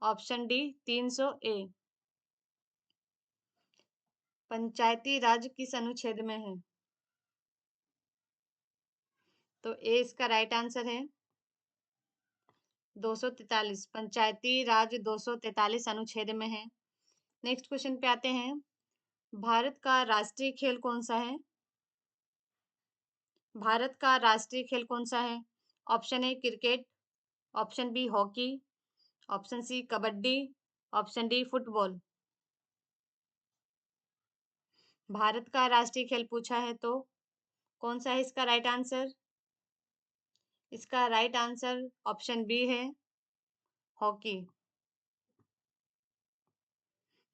S1: option D 300 A. Panchayati Raj किस अनुच्छेद में है? तो ए इसका राइट आंसर है, 243। पंचायती राज 243 अनुच्छेद में है। नेक्स्ट क्वेश्चन पे आते हैं। भारत का राष्ट्रीय खेल कौन सा है? भारत का राष्ट्रीय खेल कौन सा है? Option A cricket, option B hockey, option C kabaddi, option D football. Bharat का राष्ट्रीय खेल पूछा है तो कौन सा है इसका राइट आंसर? इसका राइट आंसर ऑप्शन बी है, हॉकी।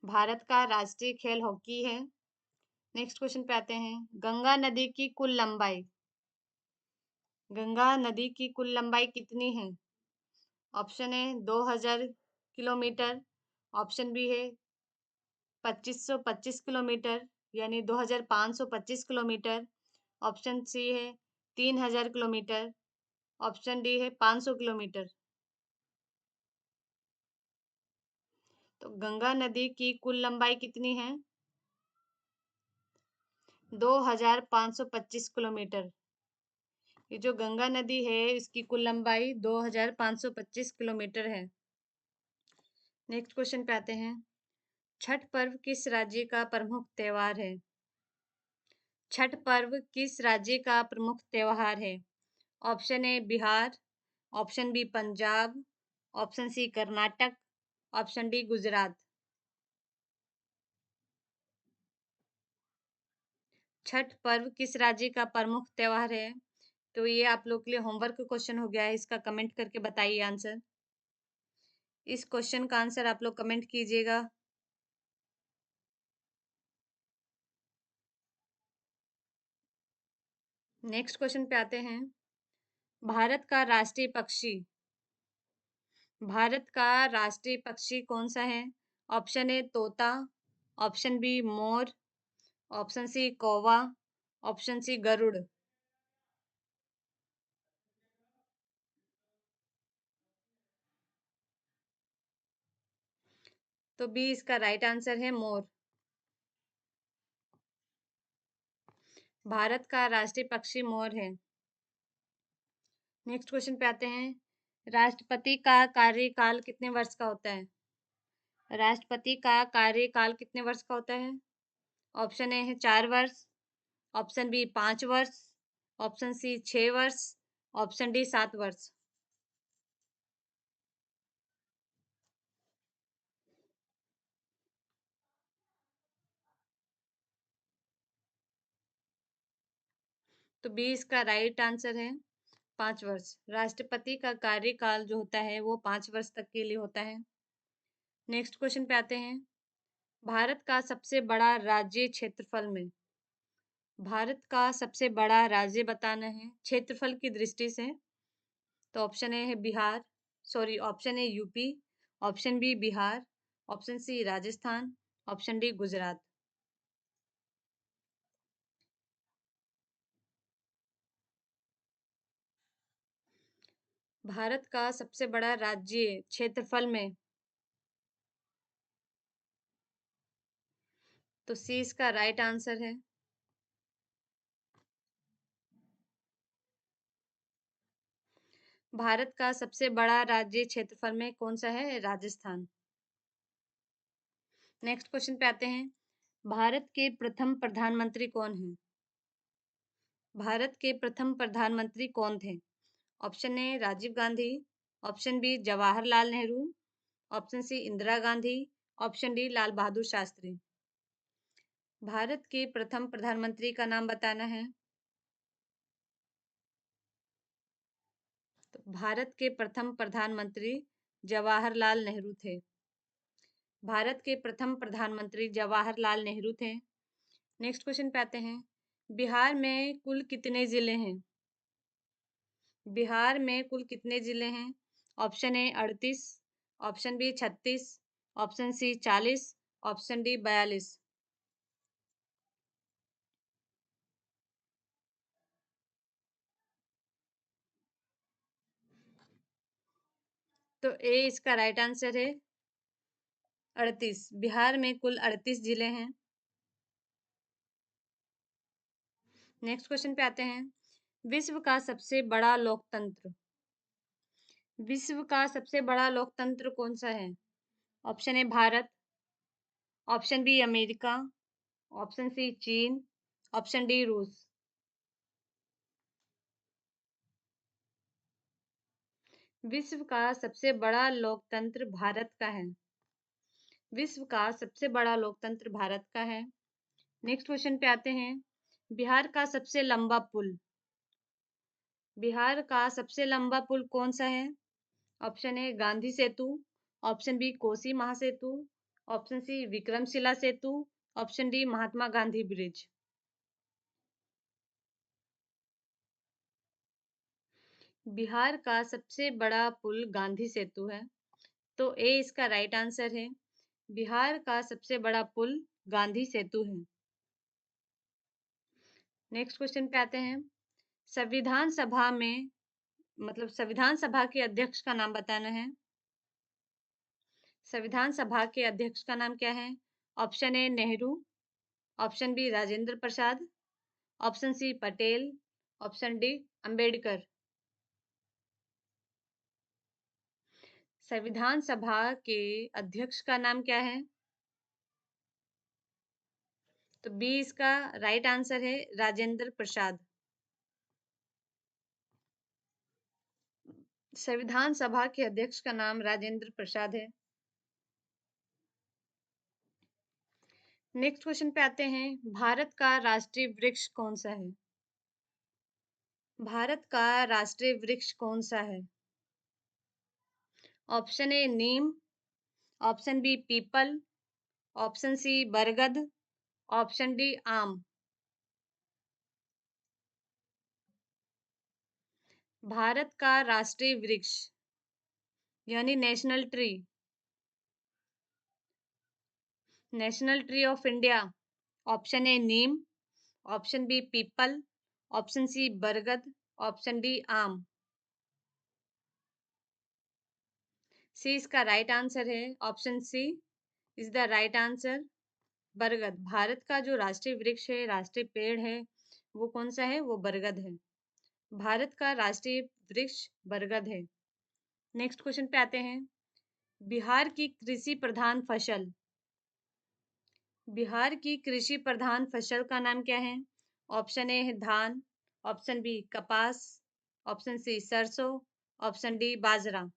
S1: भारत का राष्ट्रीय खेल हॉकी है। नेक्स्ट क्वेश्चन पे आते हैं। गंगा नदी की कुल लंबाई, गंगा नदी की कुल लंबाई कितनी है? Option A 2000 kilometre, option B है 2525 किलोमीटर यानी 2525 किलोमीटर, ऑप्शन सी है 3000 किलोमीटर, ऑप्शन डी है 500 किलोमीटर। तो गंगा नदी की कुल लंबाई कितनी है? 2525 किलोमीटर। ये जो गंगा नदी है इसकी कुल लंबाई 2525 किलोमीटर है। नेक्स्ट क्वेश्चन पे आते हैं। छठ पर्व किस राज्य का प्रमुख त्योहार है? छठ पर्व किस राज्य का प्रमुख त्योहार है? Option A Bihar, option B Punjab, option C Karnataka, option D Gujarat. Chhath पर्व किस राज्य का प्रमुख त्योहार है? तो ये आप लोग के लिए होमवर्क क्वेश्चन हो गया है, इसका कमेंट करके बताइए आंसर। इस क्वेश्चन का आंसर आप लोग कमेंट कीजिएगा। नेक्स्ट क्वेश्चन पे आते हैं। भारत का राष्ट्रीय पक्षी, भारत का राष्ट्रीय पक्षी कौन सा है? ऑप्शन ए तोता, ऑप्शन बी मोर, ऑप्शन सी कौवा, ऑप्शन सी गरुड़। तो बी इसका राइट आंसर है, मोर। भारत का राष्ट्रीय पक्षी मोर है। नेक्स्ट क्वेश्चन पे आते हैं। राष्ट्रपति का कार्यकाल कितने वर्ष का होता है? राष्ट्रपति का कार्यकाल कितने वर्ष का होता है? ऑप्शन ए है 4 वर्ष, ऑप्शन बी 5 वर्ष, ऑप्शन सी 6 वर्ष, ऑप्शन डी 7 वर्ष। तो बी इसका राइट आंसर है 5 वर्ष। राष्ट्रपति का कार्यकाल जो होता है वो 5 वर्ष तक के लिए होता है। नेक्स्ट क्वेश्चन पे आते हैं। भारत का सबसे बड़ा राज्य क्षेत्रफल में, भारत का सबसे बड़ा राज्य बताना है क्षेत्रफल की दृष्टि से। तो ऑप्शन ए है Bihar, sorry option A UP, option B Bihar, option C Rajasthan, option D Gujarat. Bharat का सबसे बड़ा राज्य क्षेत्रफल में, तो सी इसका राइट आंसर है। भारत का सबसे बड़ा राज्य क्षेत्रफल में कौन सा है? राजस्थान। नेक्स्ट क्वेश्चन पे आते हैं। भारत के प्रथम प्रधानमंत्री कौन हैं? भारत के प्रथम प्रधानमंत्री कौन थे? Option A Rajiv Gandhi, option B Jawaharlal Nehru, option C Indira Gandhi, option D Lal Bahadur Shastri. Bharat के प्रथम प्रधानमंत्री का नाम बताना है। तो भारत के प्रथम प्रधानमंत्री जवाहरलाल नेहरू थे। भारत के प्रथम प्रधानमंत्री जवाहरलाल नेहरू थे। नेक्स्ट क्वेश्चन पे आते हैं। बिहार में कुल कितने जिले हैं? बिहार में कुल कितने जिले हैं? Option A 38, option B 36, option C 40, option D 42। तो ए इसका राइट आंसर है 38। बिहार में कुल 38 जिले हैं। नेक्स्ट क्वेश्चन पे आते हैं। विश्व का सबसे बड़ा लोकतंत्र, विश्व का सबसे बड़ा लोकतंत्र कौन सा है? Option A Bharat, option B America, option C चीन, ऑप्शन डी रूस। विश्व का सबसे बड़ा लोकतंत्र भारत का है। विश्व का सबसे बड़ा लोकतंत्र भारत का है। नेक्स्ट क्वेश्चन पे आते हैं। बिहार का सबसे लंबा पुल, बिहार का सबसे लंबा पुल कौन सा है? Option A Gandhi Setu, option B Kosi Mahasetu, option C Vikramshila Setu, option D Mahatma Gandhi bridge. Bihar का सबसे बड़ा पुल गांधी सेतु है। तो ए इसका राइट आंसर है। बिहार का सबसे बड़ा पुल गांधी सेतु है। नेक्स्ट क्वेश्चन पे आते हैं। संविधान सभा में, मतलब संविधान सभा के अध्यक्ष का नाम बताना है। संविधान सभा के अध्यक्ष का नाम क्या है? Option A Nehru, option B Rajendra Prasad, option C Patel, option D Ambedkar. संविधान सभा के अध्यक्ष का नाम क्या है? तो बी इसका राइट आंसर है राजेंद्र प्रसाद। संविधान सभा के अध्यक्ष का नाम राजेंद्र प्रसाद है। नेक्स्ट क्वेश्चन पे आते हैं। भारत का राष्ट्रीय वृक्ष कौन सा है? भारत का राष्ट्रीय वृक्ष कौन सा है? ऑप्शन ए नीम, ऑप्शन बी पीपल, ऑप्शन सी बरगद, ऑप्शन डी आम। भारत का राष्ट्रीय वृक्ष यानी national tree, national tree of India. Option A नीम, ऑप्शन बी पीपल, ऑप्शन सी बरगद, ऑप्शन डी आम। सी इसका राइट आंसर है। Option C is the right answer, बरगद। भारत का जो राष्ट्रीय वृक्ष है, राष्ट्रीय पेड़ है, वो कौन सा है? वो बरगद है। भारत का राष्ट्रीय वृक्ष बरगद है। नेक्स्ट क्वेश्चन पे आते हैं। बिहार की कृषि प्रधान फसल। बिहार की कृषि प्रधान फसल का नाम क्या है? ऑप्शन ए है धान, ऑप्शन बी कपास, ऑप्शन सी सरसों, ऑप्शन डी बाजरा।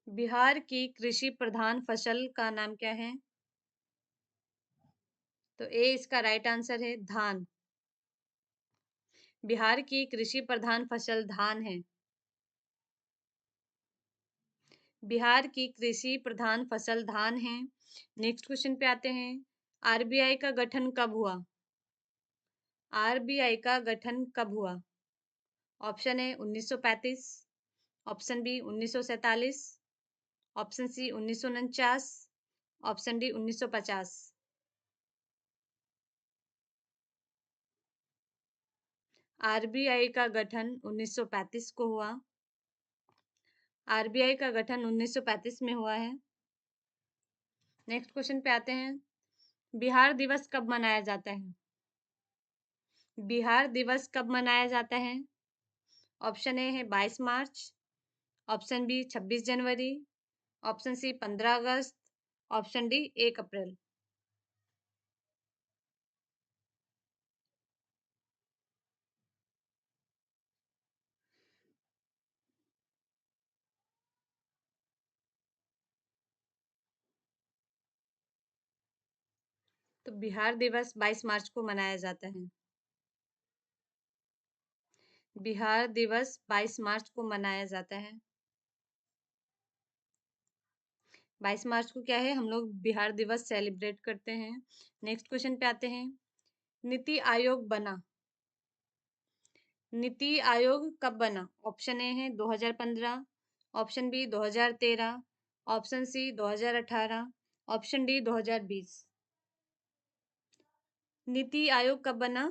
S1: बिहार की कृषि प्रधान फसल का नाम क्या है? तो ए इसका राइट आंसर है धान। बिहार की कृषि प्रधान फसल धान है। बिहार की कृषि प्रधान फसल धान है। नेक्स्ट क्वेश्चन पे आते हैं। आरबीआई का गठन कब हुआ? आरबीआई का गठन कब हुआ? Option A 1935, option B 1947, option C 1949, option D 1950। RBI का गठन 1935 को हुआ। आरबीआई का गठन 1935 में हुआ है। नेक्स्ट क्वेश्चन पे आते हैं। बिहार दिवस कब मनाया जाता है? बिहार दिवस कब मनाया जाता है? ऑप्शन ए है 22 मार्च, ऑप्शन बी 26 जनवरी, ऑप्शन सी 15 अगस्त, ऑप्शन डी 1 अप्रैल। तो बिहार दिवस 22 मार्च को मनाया जाता है। बिहार दिवस 22 मार्च को मनाया जाता है। 22 मार्च को क्या है, हम लोग बिहार दिवस सेलिब्रेट करते हैं। नेक्स्ट क्वेश्चन पे आते हैं। नीति आयोग बना। नीति आयोग कब बना? ऑप्शन ए है 2015, option B 2013, option C 2018, option D 2020। NITI आयोग कब बना?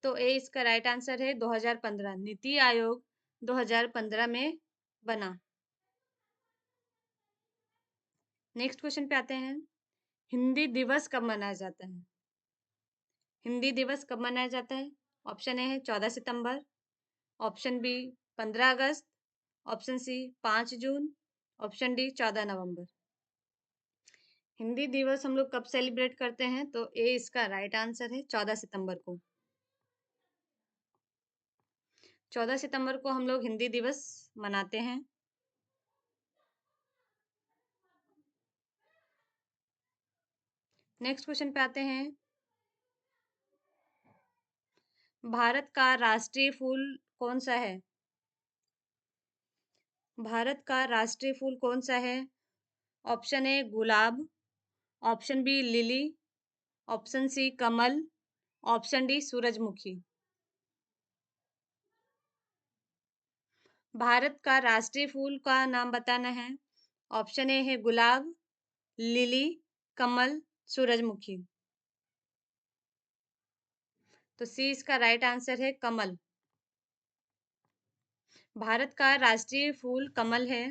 S1: तो ए इसका राइट आंसर है 2015। नीति आयोग 2015 में बना। नेक्स्ट क्वेश्चन पे आते हैं। हिंदी दिवस कब मनाया जाता है? हिंदी दिवस कब मनाया जाता है? ऑप्शन ए है 14 सितंबर, ऑप्शन बी 15 अगस्त, option C 5 June, option D 14 नवंबर। हिंदी दिवस हम लोग कब सेलिब्रेट करते हैं? तो ए इसका राइट आंसर है 14 सितंबर को। 14 सितंबर को हम लोग हिंदी दिवस मनाते हैं। नेक्स्ट क्वेश्चन पे आते हैं। भारत का राष्ट्रीय फूल कौन सा है? भारत का राष्ट्रीय फूल कौन सा है? ऑप्शन ए गुलाब, option B lily, option C कमल, ऑप्शन डी सूरजमुखी। भारत का राष्ट्रीय फूल का नाम बताना है। ऑप्शन ए है गुलाब, लिली, कमल, सूरजमुखी। तो सी इसका राइट आंसर है कमल। भारत का राष्ट्रीय फूल कमल है।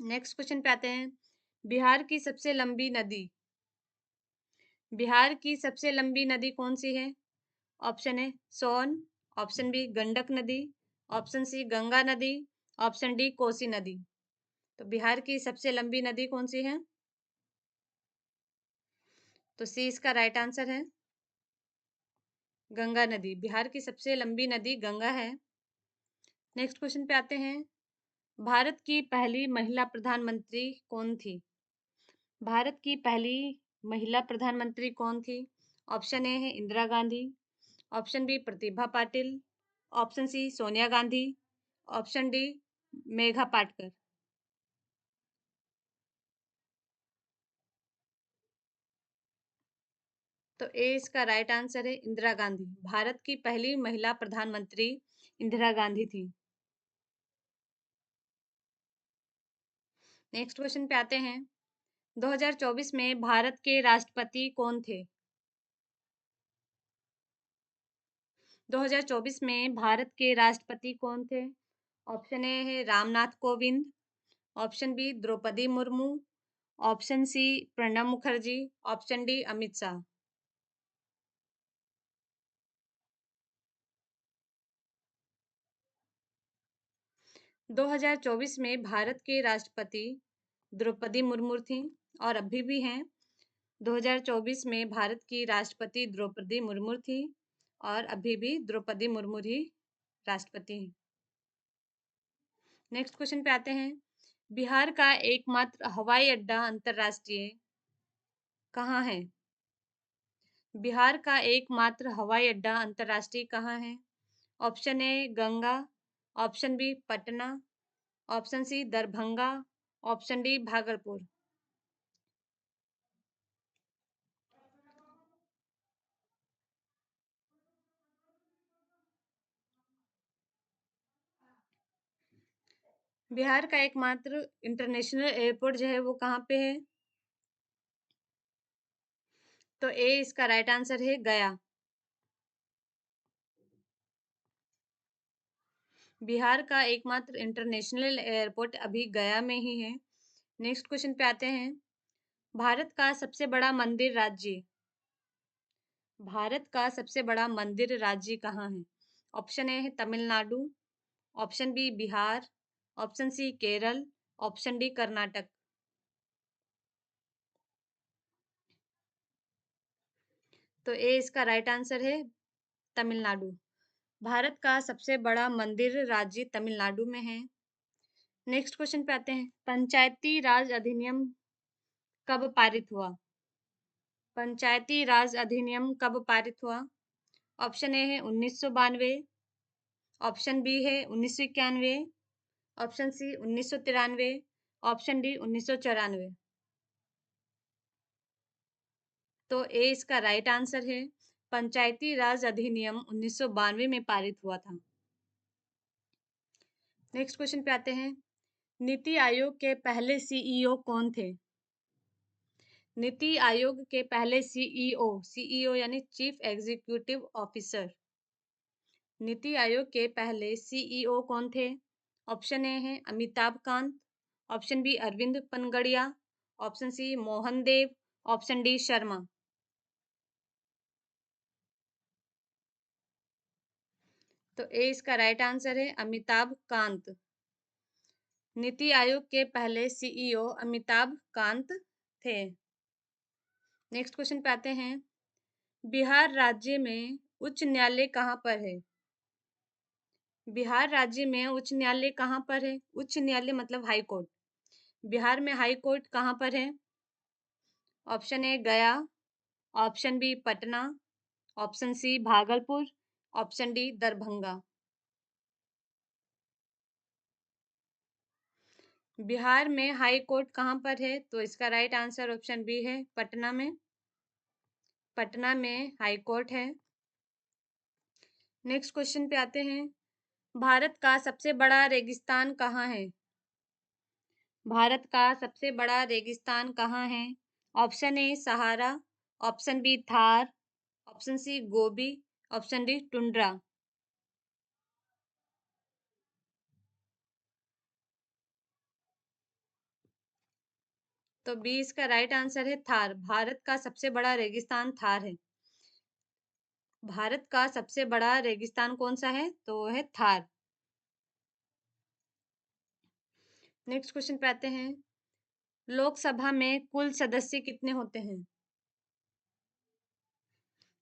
S1: नेक्स्ट क्वेश्चन पे आते हैं। बिहार की सबसे लंबी नदी। बिहार की सबसे लंबी नदी कौन सी है? Option A Son, option B Gandak नदी, ऑप्शन सी गंगा नदी, ऑप्शन डी कोसी नदी। तो बिहार की सबसे लंबी नदी कौन सी है? तो सी इसका राइट आंसर है गंगा नदी। बिहार की सबसे लंबी नदी गंगा है। नेक्स्ट क्वेश्चन पे आते हैं। भारत की पहली महिला प्रधानमंत्री कौन थी? भारत की पहली महिला प्रधानमंत्री कौन थी? ऑप्शन ए है Indira Gandhi, option B Pratibha Patil, option C Sonia Gandhi, option D Megha Patkar. तो ए इसका राइट आंसर है इंदिरा गांधी। भारत की पहली महिला प्रधानमंत्री इंदिरा गांधी थी। नेक्स्ट क्वेश्चन पे आते हैं। 2024 में भारत के राष्ट्रपति कौन थे? 2024 में भारत के राष्ट्रपति कौन थे? ऑप्शन ए है Ramnath Kovind, option B Droupadi Murmu, option C Pranab Mukherjee, option D Amit Shah. 2024 में भारत के राष्ट्रपति द्रौपदी मुर्मू थी और अभी भी हैं। 2024 में भारत की राष्ट्रपति द्रौपदी मुर्मू थी और अभी भी द्रौपदी मुर्मू ही राष्ट्रपति हैं। नेक्स्ट क्वेश्चन पे आते हैं। बिहार का एकमात्र हवाई अड्डा अंतर्राष्ट्रीय कहाँ है? बिहार का एकमात्र हवाई अड्डा अंतर्राष्ट्रीय कहाँ है? Option A Ganga, option B Patna, option C Darbhanga, option D Bhagalpur. Bihar का एकमात्र इंटरनेशनल एयरपोर्ट जो है वो कहाँ पे है? तो ए इसका राइट आंसर है गया। बिहार का एकमात्र इंटरनेशनल एयरपोर्ट अभी गया में ही है। नेक्स्ट क्वेश्चन पे आते हैं। भारत का सबसे बड़ा मंदिर राज्य, भारत का सबसे बड़ा मंदिर राज्य कहाँ है? ऑप्शन ए है Tamil Nadu, option B Bihar, option C Kerala, option D Karnataka. तो ए इसका राइट आंसर है तमिलनाडु। भारत का सबसे बड़ा मंदिर राज्य तमिलनाडु में है। नेक्स्ट क्वेश्चन पे आते हैं। पंचायती राज अधिनियम कब पारित हुआ? पंचायती राज अधिनियम कब पारित हुआ? ऑप्शन ए है 1992, ऑप्शन बी है 1991, ऑप्शन सी 1993, ऑप्शन डी 1994। तो ए इसका राइट आंसर है। पंचायती राज अधिनियम 1992 में पारित हुआ था। नेक्स्ट क्वेश्चन पे आते हैं। नीति आयोग के पहले सीईओ कौन थे? नीति आयोग के पहले सीईओ, सीईओ यानी chief executive officer, NITI Aayog के पहले सीईओ कौन थे? ऑप्शन ए है Amitabh Kant, option B Arvind Panagariya, option C Mohan Dev, option D Sharma. तो ए इसका राइट आंसर है अमिताभ कांत। नीति आयोग के पहले सीईओ अमिताभ कांत थे। नेक्स्ट क्वेश्चन पे आते हैं। बिहार राज्य में उच्च न्यायालय कहाँ पर है? बिहार राज्य में उच्च न्यायालय कहाँ पर है? उच्च न्यायालय मतलब हाई कोर्ट। बिहार में हाई कोर्ट कहाँ पर है? Option A Gaya, option B Patna, option C Bhagalpur, option D Darbhanga. Bihar में हाई कोर्ट कहाँ पर है? तो इसका राइट आंसर ऑप्शन बी है पटना में। पटना में हाई कोर्ट है। नेक्स्ट क्वेश्चन पे आते हैं। भारत का सबसे बड़ा रेगिस्तान कहाँ है? भारत का सबसे बड़ा रेगिस्तान कहाँ है? Option A Sahara, option B Thar, option C Gobi, option D tundra. तो बी इसका राइट आंसर है थार। भारत का सबसे बड़ा रेगिस्तान थार है। भारत का सबसे बड़ा रेगिस्तान कौन सा है? तो वो है थार। नेक्स्ट क्वेश्चन पे आते हैं। लोकसभा में कुल सदस्य कितने होते हैं?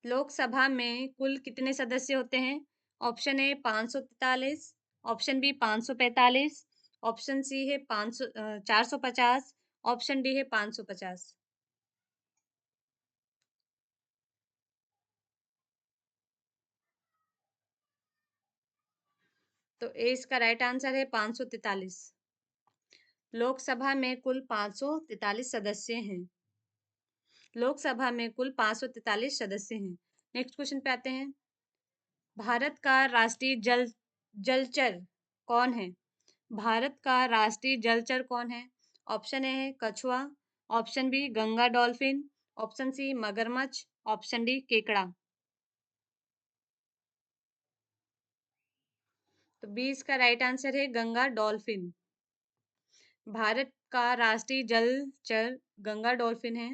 S1: लोकसभा में कुल कितने सदस्य होते हैं? Option A 543, option B 545, option C है 450, ऑप्शन डी है 550। तो ए इसका राइट आंसर है 543। लोकसभा में कुल 543 सदस्य हैं। लोकसभा में कुल 543 सदस्य हैं। नेक्स्ट क्वेश्चन पे आते हैं। भारत का राष्ट्रीय जलचर कौन है? भारत का राष्ट्रीय जलचर कौन है? ऑप्शन ए है कछुआ, option B Ganga dolphin, option C मगरमच्छ, ऑप्शन डी केकड़ा। तो बी इसका राइट आंसर है गंगा डॉल्फिन। भारत का राष्ट्रीय जलचर गंगा डॉल्फिन है।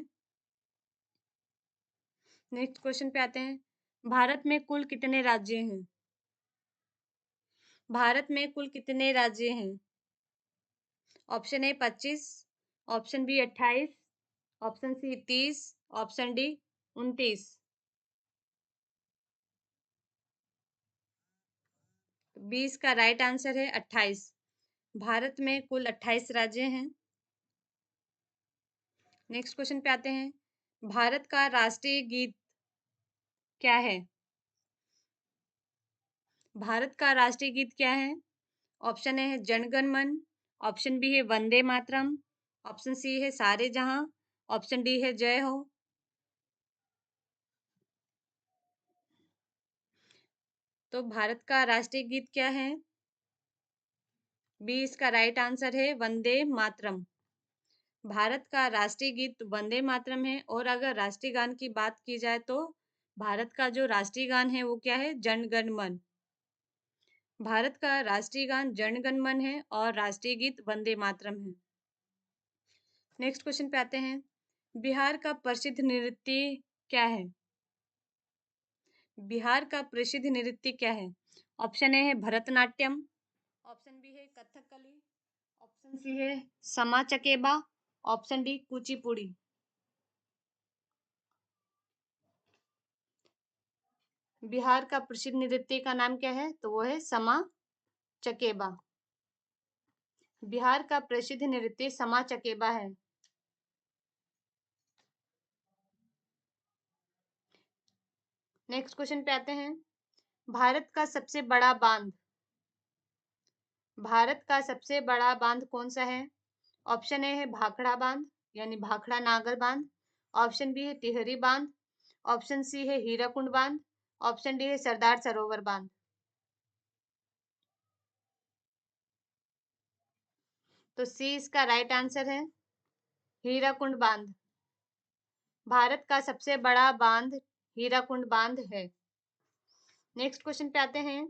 S1: नेक्स्ट क्वेश्चन पे आते हैं। भारत में कुल कितने राज्य हैं? भारत में कुल कितने राज्य हैं? Option A 25, option B 28, option C 30, option D 29। 20 का राइट आंसर है 28। भारत में कुल 28 राज्य हैं। नेक्स्ट क्वेश्चन पे आते हैं। भारत का राष्ट्रीय गीत क्या है? भारत का राष्ट्रीय गीत क्या है? ऑप्शन ए है जन गण मन, ऑप्शन बी है वंदे मातरम, ऑप्शन सी है सारे जहां, ऑप्शन डी है जय हो। तो भारत का राष्ट्रीय गीत क्या है? बी इसका राइट आंसर है वंदे मातरम। भारत का राष्ट्रीय गीत वंदे मातरम है। और अगर राष्ट्रीय गान की बात की जाए तो भारत का जो राष्ट्रीय गान है वो क्या है? जन गण मन। भारत का राष्ट्रीय गान जन गण मन है और राष्ट्रीय गीत वंदे मातरम है। नेक्स्ट क्वेश्चन पे आते हैं। बिहार का प्रसिद्ध नृत्य क्या है? बिहार का प्रसिद्ध नृत्य क्या है? ऑप्शन ए है भरतनाट्यम, ऑप्शन बी है कथकली, ऑप्शन सी है समा चकेबा, ऑप्शन डी कुचिपुड़ी। बिहार का प्रसिद्ध नृत्य का नाम क्या है? तो वो है समा चकेबा। बिहार का प्रसिद्ध नृत्य समा चकेबा है। नेक्स्ट क्वेश्चन पे आते हैं। भारत का सबसे बड़ा बांध, भारत का सबसे बड़ा बांध कौन सा है? ऑप्शन ए है भाखड़ा बांध यानी भाखड़ा नागर बांध, ऑप्शन बी है टिहरी बांध, ऑप्शन सी है हीराकुंड बांध, ऑप्शन डी है सरदार सरोवर बांध। तो सी इसका राइट आंसर है हीराकुंड बांध। भारत का सबसे बड़ा बांध हीराकुंड बांध है। नेक्स्ट क्वेश्चन पे आते हैं।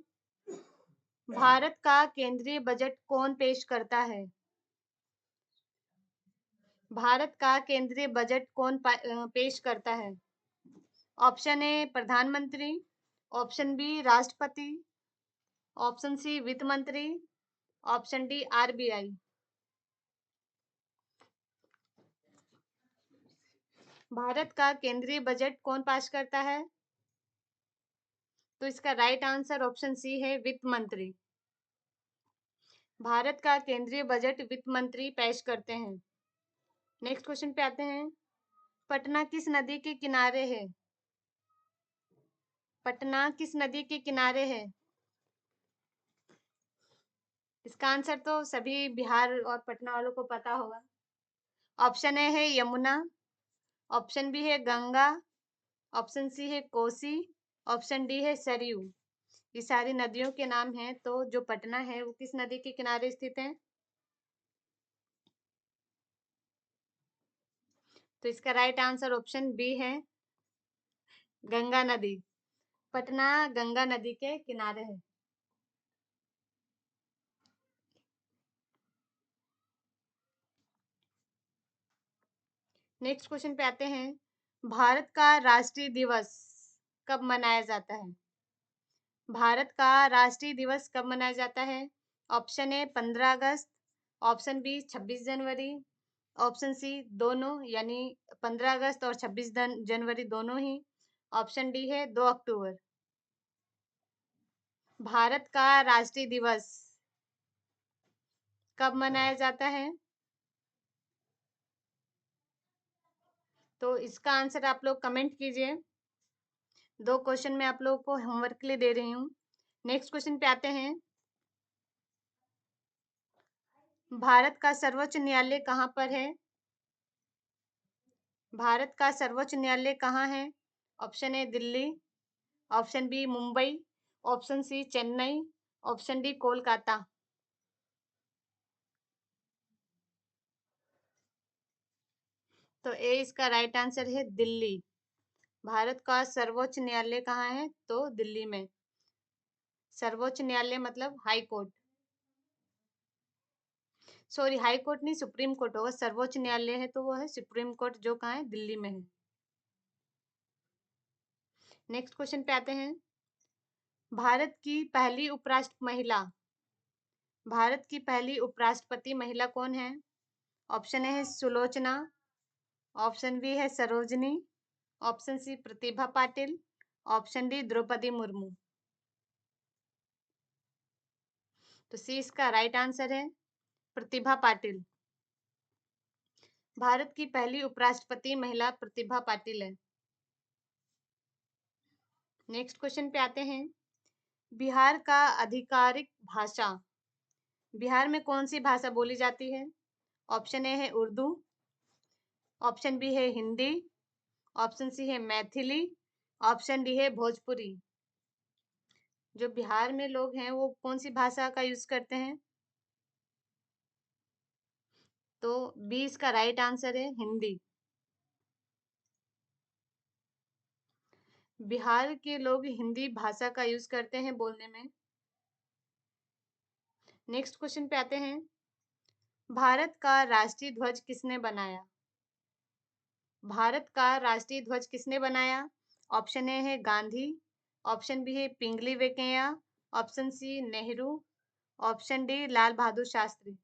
S1: भारत का केंद्रीय बजट कौन पेश करता है? भारत का केंद्रीय बजट कौन पेश करता है? ऑप्शन ए प्रधानमंत्री, ऑप्शन बी राष्ट्रपति, ऑप्शन सी वित्त मंत्री, ऑप्शन डी आरबीआई। भारत का केंद्रीय बजट कौन पास करता है? तो इसका राइट आंसर ऑप्शन सी है वित्त मंत्री। भारत का केंद्रीय बजट वित्त मंत्री पेश करते हैं। नेक्स्ट क्वेश्चन पे आते हैं। पटना किस नदी के किनारे है? पटना किस नदी के किनारे है? इसका आंसर तो सभी बिहार और पटना वालों को पता होगा। ऑप्शन ए है यमुना, ऑप्शन बी है गंगा, ऑप्शन सी है कोसी, ऑप्शन डी है सरयू। ये सारी नदियों के नाम हैं। तो जो पटना है वो किस नदी के किनारे स्थित है? तो इसका राइट आंसर ऑप्शन बी है गंगा नदी। पटना गंगा नदी के किनारे है। नेक्स्ट क्वेश्चन पे आते हैं। भारत का राष्ट्रीय दिवस कब मनाया जाता है? भारत का राष्ट्रीय दिवस कब मनाया जाता है? ऑप्शन ए 15 अगस्त, ऑप्शन बी 26 जनवरी, ऑप्शन सी दोनों यानी 15 अगस्त और 26 जनवरी दोनों ही, ऑप्शन डी है 2 अक्टूबर। भारत का राष्ट्रीय दिवस कब मनाया जाता है? तो इसका आंसर आप लोग कमेंट कीजिए। 2 क्वेश्चन मैं आप लोगों को होमवर्क के लिए दे रही हूँ। नेक्स्ट क्वेश्चन पे आते हैं। भारत का सर्वोच्च न्यायालय कहाँ पर है? भारत का सर्वोच्च न्यायालय कहाँ है? Option A Delhi, option B Mumbai, option C Chennai, option D Kolkata. तो ए इसका राइट आंसर है दिल्ली। भारत का सर्वोच्च न्यायालय कहाँ है? तो दिल्ली में। सर्वोच्च न्यायालय मतलब high court. Sorry, high court नहीं, सुप्रीम कोर्ट होगा। सर्वोच्च न्यायालय है तो वो है सुप्रीम कोर्ट, जो कहाँ है? दिल्ली में है। नेक्स्ट क्वेश्चन पे आते हैं। भारत की पहली उपराष्ट्र महिला भारत की पहली उपराष्ट्रपति महिला कौन है? ऑप्शन ए है सुलोचना, ऑप्शन बी है सरोजनी, ऑप्शन सी प्रतिभा पाटिल, ऑप्शन डी द्रौपदी मुर्मू। तो सी इसका राइट आंसर है प्रतिभा पाटिल। भारत की पहली उपराष्ट्रपति महिला प्रतिभा पाटिल है। नेक्स्ट क्वेश्चन पे आते हैं। बिहार का आधिकारिक भाषा, बिहार में कौन सी भाषा बोली जाती है? ऑप्शन ए है उर्दू, ऑप्शन बी है हिंदी, ऑप्शन सी है मैथिली, ऑप्शन डी है भोजपुरी। जो बिहार में लोग हैं वो कौन सी भाषा का यूज करते हैं? तो बी इसका राइट आंसर है हिंदी। बिहार के लोग हिंदी भाषा का यूज करते हैं बोलने में। नेक्स्ट क्वेश्चन पे आते हैं। भारत का राष्ट्रीय ध्वज किसने बनाया? भारत का राष्ट्रीय ध्वज किसने बनाया? ऑप्शन ए है गांधी, ऑप्शन बी है Pingali Venkayya, option C Nehru, option D Lal Bahadur Shastri.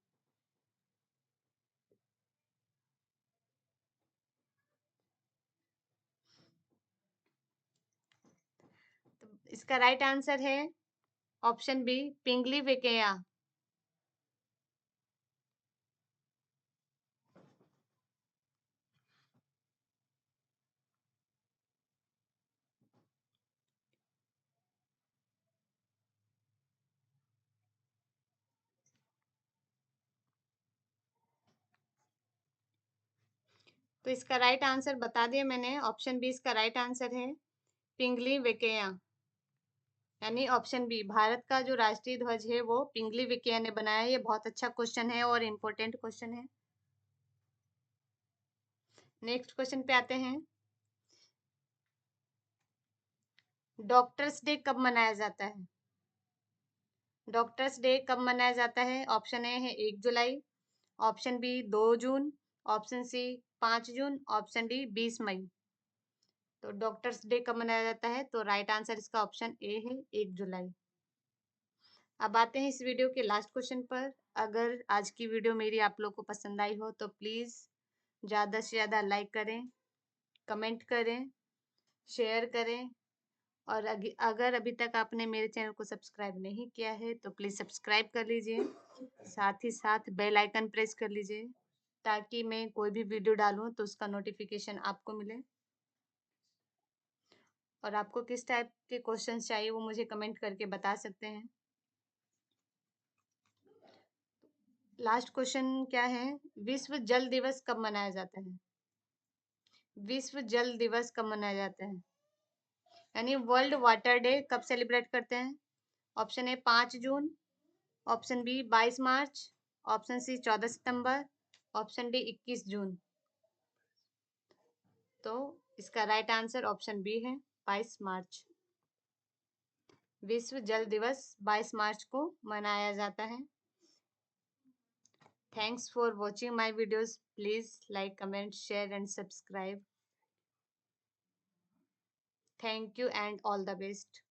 S1: तो इसका राइट आंसर है ऑप्शन बी पिंगली वेंकैया। तो इसका राइट आंसर बता दिया मैंने, ऑप्शन बी इसका राइट आंसर है पिंगली वेंकैया। यानी ऑप्शन बी, भारत का जो राष्ट्रीय ध्वज है वो पिंगली वेंकैया ने बनाया है। ये बहुत अच्छा क्वेश्चन है और इम्पोर्टेंट क्वेश्चन है। नेक्स्ट क्वेश्चन पे आते हैं। डॉक्टर्स डे कब मनाया जाता है? डॉक्टर्स डे कब मनाया जाता है? ऑप्शन ए है 1 जुलाई, ऑप्शन बी 2 जून, option C 5 June, option D 20 मई। तो डॉक्टर्स डे कब मनाया जाता है? तो राइट आंसर इसका ऑप्शन ए है 1 जुलाई। अब आते हैं इस वीडियो के लास्ट क्वेश्चन पर। अगर आज की वीडियो मेरी आप लोग को पसंद आई हो तो प्लीज़ ज़्यादा से ज़्यादा लाइक करें, कमेंट करें, शेयर करें। और अगर अभी तक आपने मेरे चैनल को सब्सक्राइब नहीं किया है तो प्लीज़ सब्सक्राइब कर लीजिए। साथ ही साथ बेल आइकन प्रेस कर लीजिए ताकि मैं कोई भी वीडियो डालूं तो उसका नोटिफिकेशन आपको मिले। और आपको किस टाइप के क्वेश्चंस चाहिए वो मुझे कमेंट करके बता सकते हैं। लास्ट क्वेश्चन क्या है? विश्व जल दिवस कब मनाया जाता है? विश्व जल दिवस कब मनाया जाता है? यानी वर्ल्ड वाटर डे कब सेलिब्रेट करते हैं? Option A 5 June, option B 22 March, option C 14 सितंबर, ऑप्शन डी 21 जून। तो इसका राइट आंसर ऑप्शन बी है 22 मार्च। विश्व जल दिवस 22 मार्च को मनाया जाता है। Thanks for watching my videos. Please like, comment, share and subscribe. Thank you and all the best.